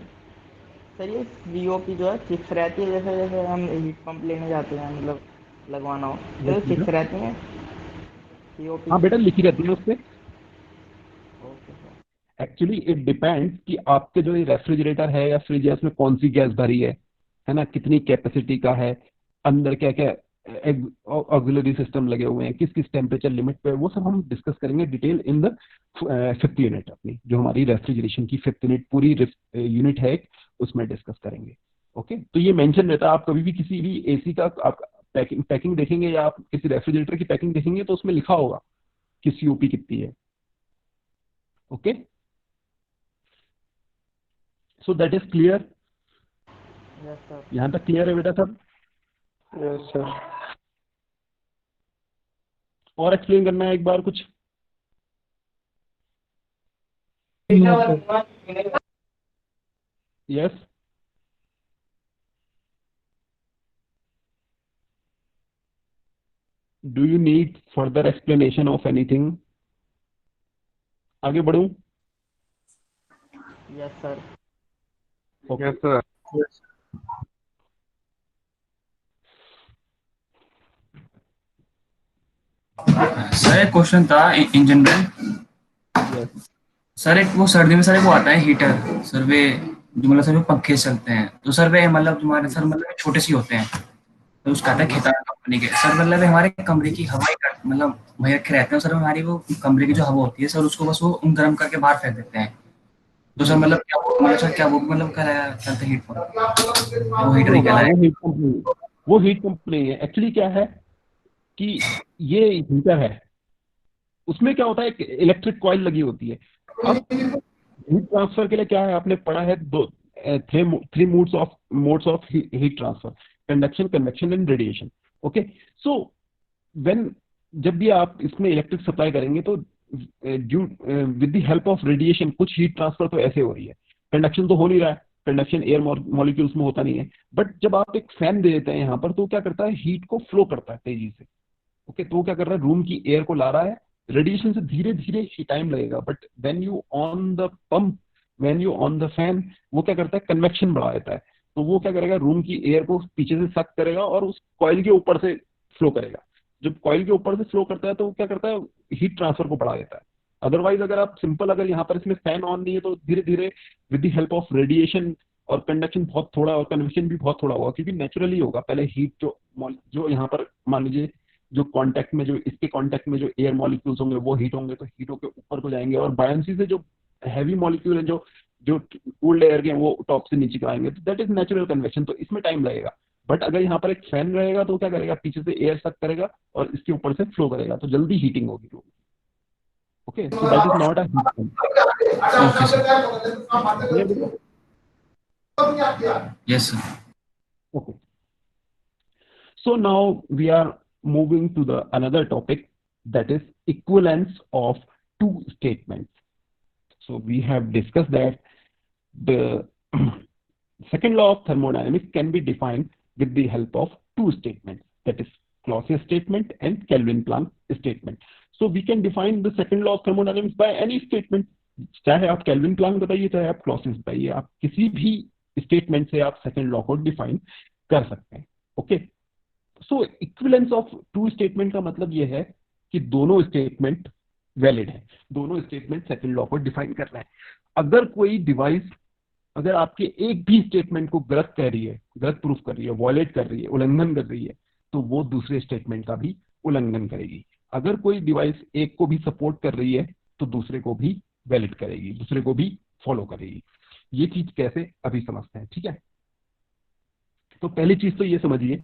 सर ये सीओपी जो है फिक्स रहती है, जैसे जैसे हम हीट पंप लेने जाते हैं, मतलब लगवाना हो तो फिक्स रहती है सीओपी? हाँ बेटा, लिखी रहती है उस पर। Okay sir. Actually it depends कि आपके जो ये रेफ्रिजरेटर है या फ्रिज है उसमें कौन सी गैस भरी है ना, कितनी कैपेसिटी का है, अंदर क्या क्या ऑक्सिलरी सिस्टम लगे हुए हैं, किस किस टेम्परेचर लिमिट पे, वो सब हम डिस्कस करेंगे detail in the 5th unit. अपनी जो हमारी रेफ्रिजरेशन की 5th यूनिट पूरी यूनिट है उसमें डिस्कस करेंगे। ओके, तो ये मेंशन रहता है। आप कभी भी किसी भी एसी का आप पैकिंग देखेंगे या आप किसी रेफ्रिजरेटर की पैकिंग देखेंगे तो उसमें लिखा होगा कि सीओपी कितनी है। Okay, so that is clear? Yes sir. यहाँ तक क्लियर है बेटा सब? Yes sir. और एक्सप्लेन करना है एक बार कुछ? Yes, do you need further explanation of anything? आगे बढ़ूं? Yes sir. Okay. Yes sir. Sir एक क्वेश्चन था इन जनरल। सर एक वो सर्दी में सर एक वो आता है हीटर सर, वे जो मतलब सर पंखे चलते हैं, तो सर वे मतलब तुम्हारे सर मतलब छोटे से होते हैं, तो उसका आता है खिताब कंपनी के सर, मतलब हमारे कमरे की हवा ही मतलब भैया रखे रहते हैं सर, हमारी वो कमरे की जो हवा होती है सर उसको बस वो गर्म करके बाहर फेंक देते हैं। तो सर मतलब क्या वो मतलब सर क्या वो मतलब कहते हैं हीट पंप, वो हीटर ही कहलाए? वो हीट कंपनी है। एक्चुअली क्या है कि ये हीटर है, उसमें क्या होता है, एक इलेक्ट्रिक कॉइल लगी होती है। अब हीट ट्रांसफर के लिए क्या है, आपने पढ़ा है दो three modes of heat transfer: conduction, convection and radiation. Okay, so when जब भी आप इसमें इलेक्ट्रिक सप्लाई करेंगे तो due with the help of radiation कुछ हीट ट्रांसफर तो ऐसे हो रही है। कंडक्शन तो हो नहीं रहा है, कंडक्शन एयर मॉलिक्यूल्स में होता नहीं है, बट जब आप एक फैन दे देते हैं यहाँ पर तो क्या करता है, हीट को फ्लो करता है तेजी से। ओके, तो वो क्या कर रहा है, रूम की एयर को ला रहा है। रेडिएशन से धीरे धीरे ही टाइम लगेगा, but when you on the pump, when you on the fan, वो क्या करता है, कन्वेक्शन बढ़ा देता है। तो वो क्या करेगा, रूम की एयर को पीछे से सक करेगा और उस कॉइल के ऊपर से फ्लो करेगा। जब कॉइल के ऊपर से फ्लो करता है तो वो क्या करता है, हीट ट्रांसफर को बढ़ा देता है। अदरवाइज अगर आप सिंपल, अगर यहाँ पर इसमें फैन ऑन नहीं है तो धीरे धीरे with the help of radiation और कंडक्शन बहुत थोड़ा और कन्वेक्शन भी बहुत थोड़ा होगा, क्योंकि नेचुरली होगा। पहले हीट जो यहाँ पर मान लीजिए जो कांटेक्ट में, जो इसके कांटेक्ट में जो एयर मॉलिक्यूल्स होंगे वो हीट होंगे, तो हीटों के ऊपर को जाएंगे, और बायंसी से जो हैवी मॉलिक्यूल है, जो जो कूल्ड एयर के, वो टॉप से नीचे आएंगे। तो दैट इज नेचुरल कन्वेक्शन, तो इसमें टाइम लगेगा। बट अगर यहाँ पर एक फैन रहेगा तो क्या करेगा, पीछे से एयर सक करेगा और इसके ऊपर से फ्लो करेगा, तो जल्दी हीटिंग होगी room. Okay, so that is not a heat pump. Okay sir. Yes sir. Okay. So now we are moving to the another topic, that is equivalence of two statements. So we have discussed that the second law of thermodynamics can be defined with the help of two statements, that is Clausius statement and Kelvin-Planck statement. So we can define the second law of thermodynamics by any statement, चाहे आप kelvin Planck बताइए, चाहे आप Clausius बताइए, आप किसी भी statement से आप सेकंड लॉ को डिफाइन कर सकते हैं। Okay, so equivalence of two statement का मतलब यह है कि दोनों स्टेटमेंट वैलिड है, दोनों स्टेटमेंट सेकंड लॉ को डिफाइन कर रहे हैं। अगर कोई डिवाइस अगर आपके एक भी स्टेटमेंट को गलत कह रही है, गलत प्रूफ कर रही है, वॉयलेट कर रही है, उल्लंघन कर रही है, तो वो दूसरे स्टेटमेंट का भी उल्लंघन करेगी। अगर कोई डिवाइस एक को भी सपोर्ट कर रही है तो दूसरे को भी वैलिड करेगी, दूसरे को भी फॉलो करेगी। ये चीज कैसे, अभी समझते हैं, ठीक है। तो पहली चीज तो ये समझिए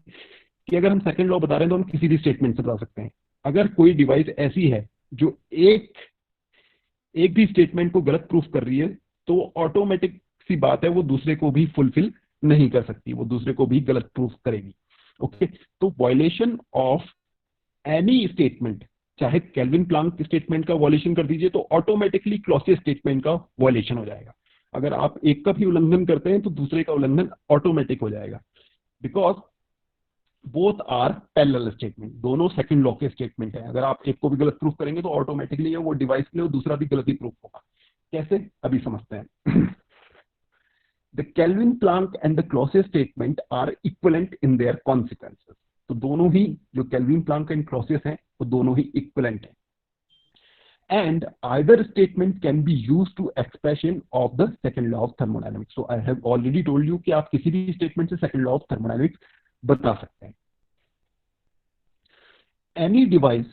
कि अगर हम सेकंड लॉ बता रहे हैं तो हम किसी भी स्टेटमेंट से बता सकते हैं। अगर कोई डिवाइस ऐसी है जो एक भी स्टेटमेंट को गलत प्रूफ कर रही है, तो ऑटोमेटिक सी बात है वो दूसरे को भी फुलफिल नहीं कर सकती, वो दूसरे को भी गलत प्रूफ करेगी। ओके, तो वायलेशन ऑफ एनी स्टेटमेंट, चाहे केल्विन प्लैंक स्टेटमेंट का वायलेशन कर दीजिए तो ऑटोमेटिकली क्लॉसियस स्टेटमेंट का वायलेशन हो जाएगा। अगर आप एक का भी उल्लंघन करते हैं तो दूसरे का उल्लंघन ऑटोमेटिक हो जाएगा, because both are parallel statement, दोनों सेकंड लॉ के स्टेटमेंट है। अगर आप एक को भी गलत प्रूफ करेंगे तो ऑटोमेटिकली वो डिवाइस के लिए दूसरा भी गलत ही प्रूफ होगा। कैसे, अभी समझते हैं। The Kelvin Planck and the Clausius statement are equivalent in their consequences. तो दोनों ही जो केल्विन प्लैंक एंड क्लॉसियस हैं वो दोनों ही इक्विवेलेंट हैं। And either statement can be used to expression of the second law of thermodynamics. So I have already told you कि आप किसी भी statement से second law of thermodynamics बता सकते हैं। Any device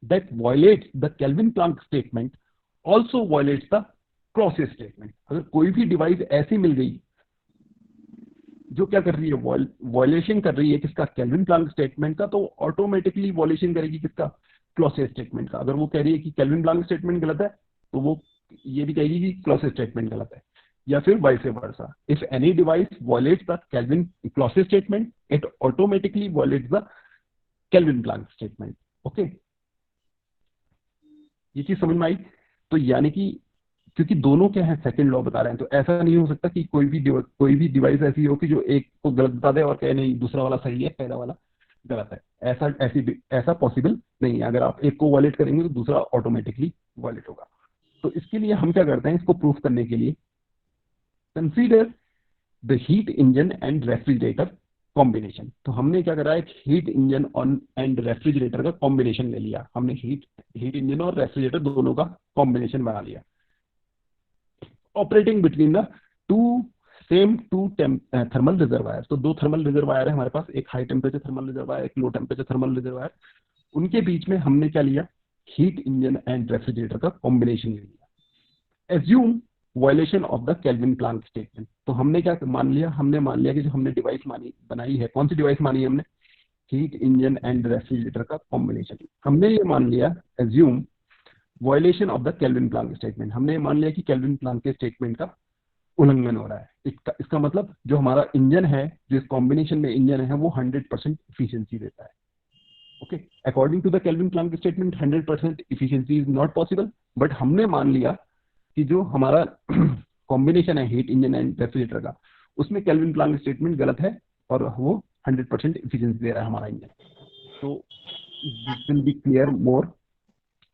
that violates the Kelvin-Planck statement also violates the Clausius statement. अगर कोई भी डिवाइस ऐसी मिल गई जो क्या कर रही है, वॉयलेशन कर रही है किसका, केल्विन प्लैंक स्टेटमेंट का, तो ऑटोमेटिकली वॉयलेशन करेगी किसका, क्लॉसियस स्टेटमेंट का। अगर वो कह रही है कि केल्विन प्लैंक स्टेटमेंट गलत है तो वो ये भी कहेगी कि क्लॉसियस स्टेटमेंट गलत है, या फिर vice versa. If any device violates the Kelvin Clausius statement, it automatically violates the Kelvin Planck statement. Okay, ये चीज समझ में आई। तो यानी कि क्योंकि दोनों क्या है, सेकंड लॉ बता रहे हैं, तो ऐसा नहीं हो सकता कि कोई भी डिवाइस ऐसी हो कि जो एक को गलत बता दे और कहे नहीं दूसरा वाला सही है, पहला वाला। गलत है। ऐसा पॉसिबल नहीं है। अगर आप एक को वॉलेट करेंगे तो दूसरा ऑटोमेटिकली वॉलेट होगा। तो इसके लिए हम क्या करते हैं, इसको प्रूफ करने के लिए, consider the heat engine and refrigerator combination. तो हमने क्या करा, एक हीट इंजन एंड रेफ्रिजरेटर का कॉम्बिनेशन ले लिया। हमने हीट इंजन और रेफ्रिजरेटर दोनों का कॉम्बिनेशन बना लिया, operating between the two thermal reservoir. तो दो थर्मल रिजर्वायर है हमारे पास, एक हाई टेम्परेचर थर्मल रिजर्वायर, एक लो टेम्परेचर थर्मल रिजर्वायर। उनके बीच में हमने क्या लिया, हीट इंजन एंड रेफ्रिजरेटर का कॉम्बिनेशन ले लिया। Assume violation of the Kelvin Planck statement. तो हमने क्या मान लिया, हमने मान लिया कि जो हमने डिवाइस बनाई है, कौन सी डिवाइस मानी है हमने, हीट इंजन एंड रेफ्रिजरेटर का कॉम्बिनेशन। हमने ये मान लिया, assume violation of the Kelvin Planck statement. हमने ये मान लिया कि केल्विन प्लांक के स्टेटमेंट का उल्लंघन हो रहा है। इसका मतलब जो हमारा इंजन है, जो इस कॉम्बिनेशन में इंजन है, वो 100% इफिशियंसी देता है। Okay, according to the Kelvin Planck statement 100% efficiency is not possible, but हमने मान लिया कि जो हमारा कॉम्बिनेशन है हीट इंजन एंड रेफ्रिजरेटर का, उसमें केल्विन प्लांक स्टेटमेंट गलत है और वो 100% इफिशियंसी दे रहा है हमारा इंजन। तो this will be clear more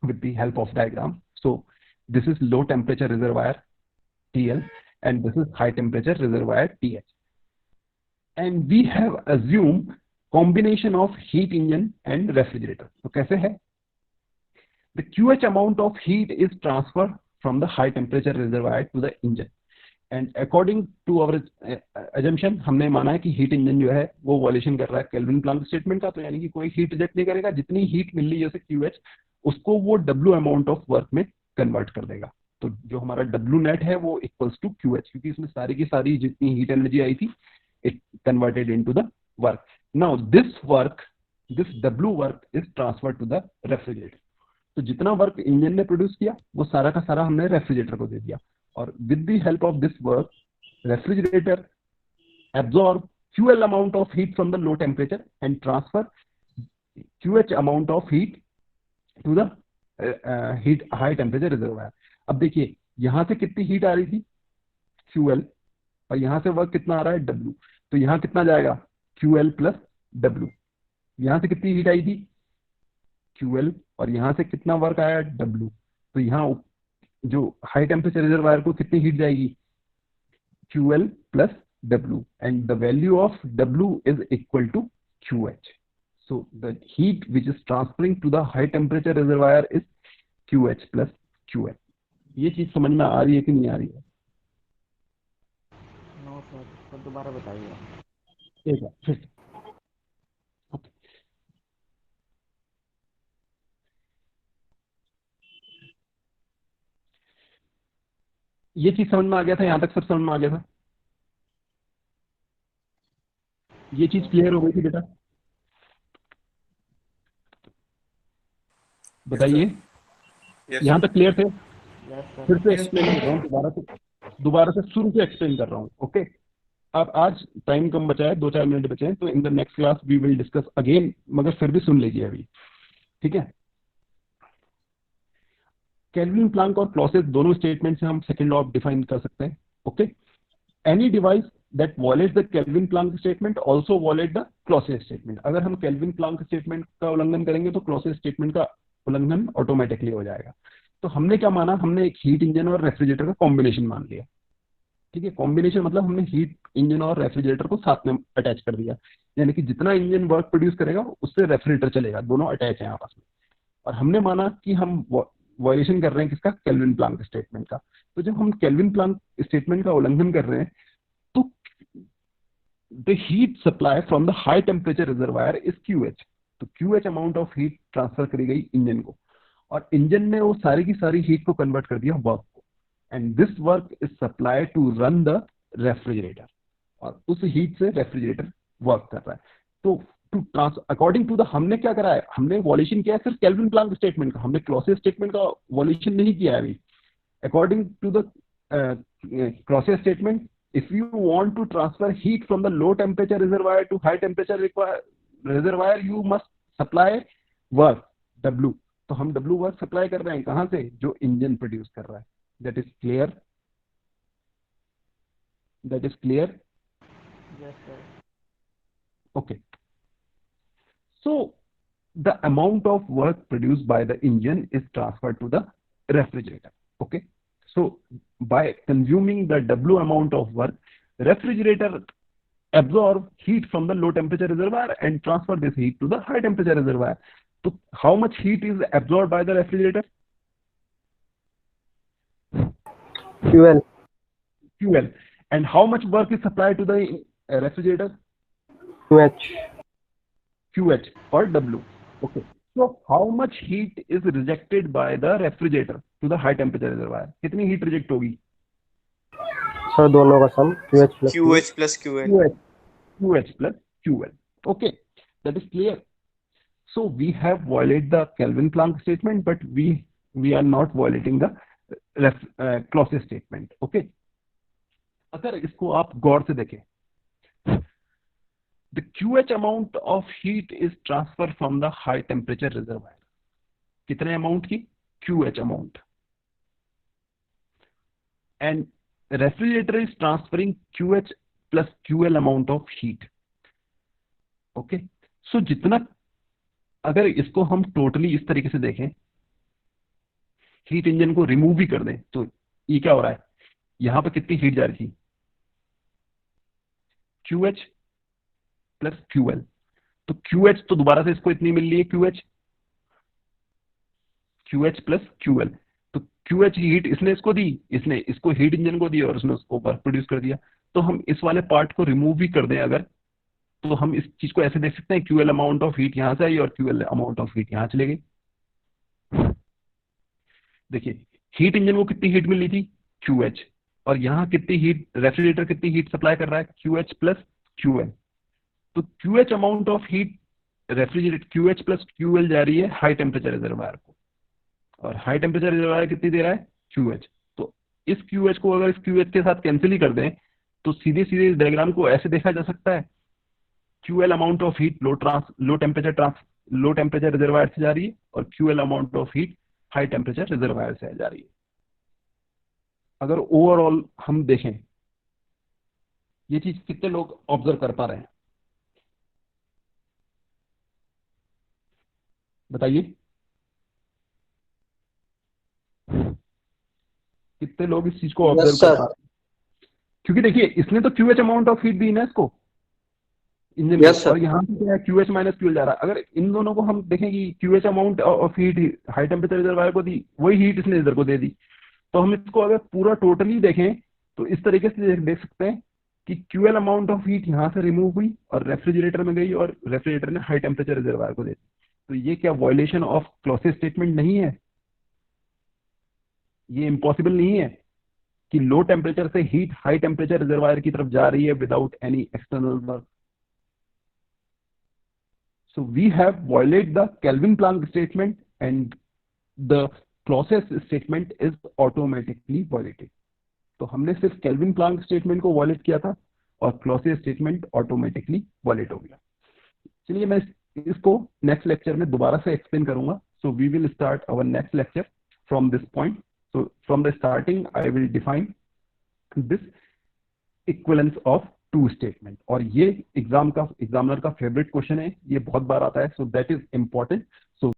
with the help of diagram. So this is low temperature reservoir TL and this is high temperature reservoir TH. And we have assumed combination of heat engine and refrigerator. तो कैसे है? The QH amount of heat is transferred from the high temperature reservoir to the engine. And according to our assumption, हमने माना है कि heat engine जो है वो वॉल्यूशन कर रहा है केल्विन प्लांक स्टेटमेंट का, तो यानी कि कोई हीट रिजेक्ट नहीं करेगा। जितनी हीट मिल रही है जैसे QH, उसको वो W अमाउंट ऑफ वर्क में कन्वर्ट कर देगा। तो जो हमारा W नेट है वो इक्वल्स टू QH, क्योंकि इसमें सारी की सारी जितनी हीट एनर्जी आई थी it converted into the work. Now this W work is transferred to the refrigerator. तो जितना वर्क इंजन ने प्रोड्यूस किया वो सारा का सारा हमने रेफ्रिजरेटर को दे दिया, और with the help of this work, refrigerator absorb QL amount of heat from the low temperature and transfer QH amount of heat to the high temperature reservoir. अब देखिए यहां से कितनी हीट आ रही थी QL, और यहां से वर्क कितना आ रहा है W। तो यहां कितना जाएगा QL प्लस W। यहां से कितनी हीट आई थी QL, और यहां से कितना वर्क आया W। तो यहाँ जो हाई टेम्परेचर रिजर्वायर को कितनी हीट जाएगी QL plus W, and the value of W is equal to QH। So the heat which is transferring to the high temperature reservoir is QH plus QL। ये चीज समझ में आ रही है कि नहीं आ रही है? नो सर, दोबारा बताइए। एक बार फिर से। ये चीज समझ में आ गया था? यहाँ तक सब समझ में आ गया था? ये चीज क्लियर हो गई थी बेटा? बताइए। Yes, यहाँ तक क्लियर थे? Yes sir. फिर से एक्सप्लेन कर रहा हूँ, दोबारा से शुरू से एक्सप्लेन कर रहा हूँ। ओके, अब आज टाइम कम बचा है, 2-4 मिनट बचे हैं, तो in the next class we will discuss again, मगर फिर भी सुन लीजिए अभी, ठीक है? केल्विन प्लांक और क्लॉसेस दोनों स्टेटमेंट से हम सेकंड लॉ डिफाइन कर सकते हैं। Okay, any device that violates the Kelvin Planck statement also violate the Clausius statement. अगर हम केल्विन प्लांक स्टेटमेंट का उल्लंघन करेंगे तो क्लॉसेस स्टेटमेंट का उल्लंघन ऑटोमेटिकली हो जाएगा। तो हमने क्या माना, हमने एक हीट इंजन और रेफ्रिजरेटर का कॉम्बिनेशन मान लिया। ठीक है, कॉम्बिनेशन मतलब हमने हीट इंजन और रेफ्रिजरेटर को साथ में अटैच कर दिया, यानी कि जितना इंजन वर्क प्रोड्यूस करेगा उससे रेफ्रिजरेटर चलेगा, दोनों अटैच है आपस में। और हमने माना कि हम वायलेशन कर रहे हैं किसका, केल्विन प्लांक स्टेटमेंट का। तो जब हम केल्विन प्लांक स्टेटमेंट का उल्लंघन कर रहे हैं तो the heat supply from the high temperature reservoir is QH। तो QH amount of heat transfer करी गई इंजन को, और इंजन ने वो सारी की सारी हीट को कन्वर्ट कर दिया वर्क को, and this work is supply to run the refrigerator, और उस हीट से रेफ्रिजरेटर वर्क कर रहा है। तो अकॉर्डिंग टू द हमने क्या करा है, हमने वॉल्यूशन किया है सिर्फ केल्विन प्लांक स्टेटमेंट का, हमने क्लॉसेस स्टेटमेंट का वॉल्यूशन नहीं किया है अभी। According to the Clausius statement, if you want to transfer heat from the low temperature reservoir to high temperature reservoir, you must supply work W। तो हम W work supply कर रहे हैं कहां से, जो इंजन प्रोड्यूस कर रहा है। That is clear? That is clear? Yes sir. Okay, So the amount of work produced by the engine is transferred to the refrigerator. Okay, so by consuming the W amount of work, refrigerator absorb heat from the low temperature reservoir and transfer this heat to the high temperature reservoir. So how much heat is absorbed by the refrigerator? QL. QL. And how much work is supplied to the refrigerator? QH. QH or W. Okay. So how much heat is rejected by the refrigerator to the high temperature reservoir? कितनी heat reject होगी? Sir दोनों का सम QH plus QH plus QL. QH plus QL. Okay, that is clear. So we have violated the Kelvin-Planck statement, but we are not violating the Clausius statement. Okay. अगर इसको आप गौर से देखें, the QH amount of heat is transferred from the high temperature reservoir. कितने amount की? QH amount. And refrigerator is transferring QH plus QL amount of heat. Okay. So जितना, अगर इसको हम टोटली इस तरीके से देखें, हीट इंजन को रिमूव भी कर दें, तो ये क्या हो रहा है? यहां पर कितनी हीट जा रही थी? QH plus QL. तो QH तो दोबारा से इसको इतनी मिल रही है, QH प्लस QL. तो QH हीट इसने इसको दी, इसने इसको हीट इंजन को दी और उसने उसको वर्क प्रोड्यूस कर दिया. तो हम इस वाले पार्ट को रिमूव भी कर दें अगर, तो हम इस चीज को ऐसे देख सकते हैं, QL अमाउंट ऑफ हीट यहां से आई और QL अमाउंट ऑफ हीट यहां चले गई. देखिए हीट इंजन को कितनी हीट मिल रही थी? QH. और यहाँ कितनी हीट, रेफ्रिजरेटर कितनी हीट सप्लाई कर रहा है? QH plus QL. तो QH amount of heat refrigerator QH plus QL जा रही है हाई टेम्परेचर रिजर्वायर को, और हाई टेम्परेचर रिजर्वायर कितनी दे रहा है? QH. तो इस QH को अगर इस QH के साथ कैंसिल ही कर दें, तो सीधे सीधे इस डायग्राम को ऐसे देखा जा सकता है, QL amount of heat low temperature reservoir से जा रही है और QL amount of heat high temperature reservoir से जा रही है. अगर ओवरऑल हम देखें, ये चीज कितने लोग ऑब्जर्व कर पा रहे हैं? बताइए, कितने लोग इस चीज को ऑब्जर्व कर पा रहे हैं? क्योंकि देखिए इसने तो QH अमाउंट ऑफ हीट दी ना इसको इंजन में, और यहाँ पे क्या है? QH माइनस QL जा रहा है. अगर इन दोनों को हम देखें कि QH amount of heat high temperature reservoir को दी, वही हीट इसने इधर को दे दी, तो हम इसको अगर पूरा टोटली देखें तो इस तरीके से देख सकते हैं कि QL अमाउंट ऑफ हीट यहाँ से रिमूव हुई और रेफ्रिजरेटर में गई और रेफ्रिजरेटर ने हाई टेम्परेचर रिजर्वायर को दे दी. तो ये क्या वायलेशन ऑफ क्लॉसियस स्टेटमेंट नहीं है? ये इम्पॉसिबल नहीं है कि लो टेम्परेचर से हीट हाई टेम्परेचर रिजर्वायर की तरफ जा रही है without any external work. So we have violated the Kelvin-Planck statement and the Clausius statement is automatically violated. तो हमने सिर्फ Kelvin-Planck statement को violate किया था और Clausius statement automatically violate हो गया. चलिए मैं इसको नेक्स्ट लेक्चर में दोबारा से एक्सप्लेन करूंगा. So we will start our next lecture from this point. So from the starting I will define this equivalence of two statement, और ये एग्जामिनर का फेवरेट क्वेश्चन है, ये बहुत बार आता है. So that is important. So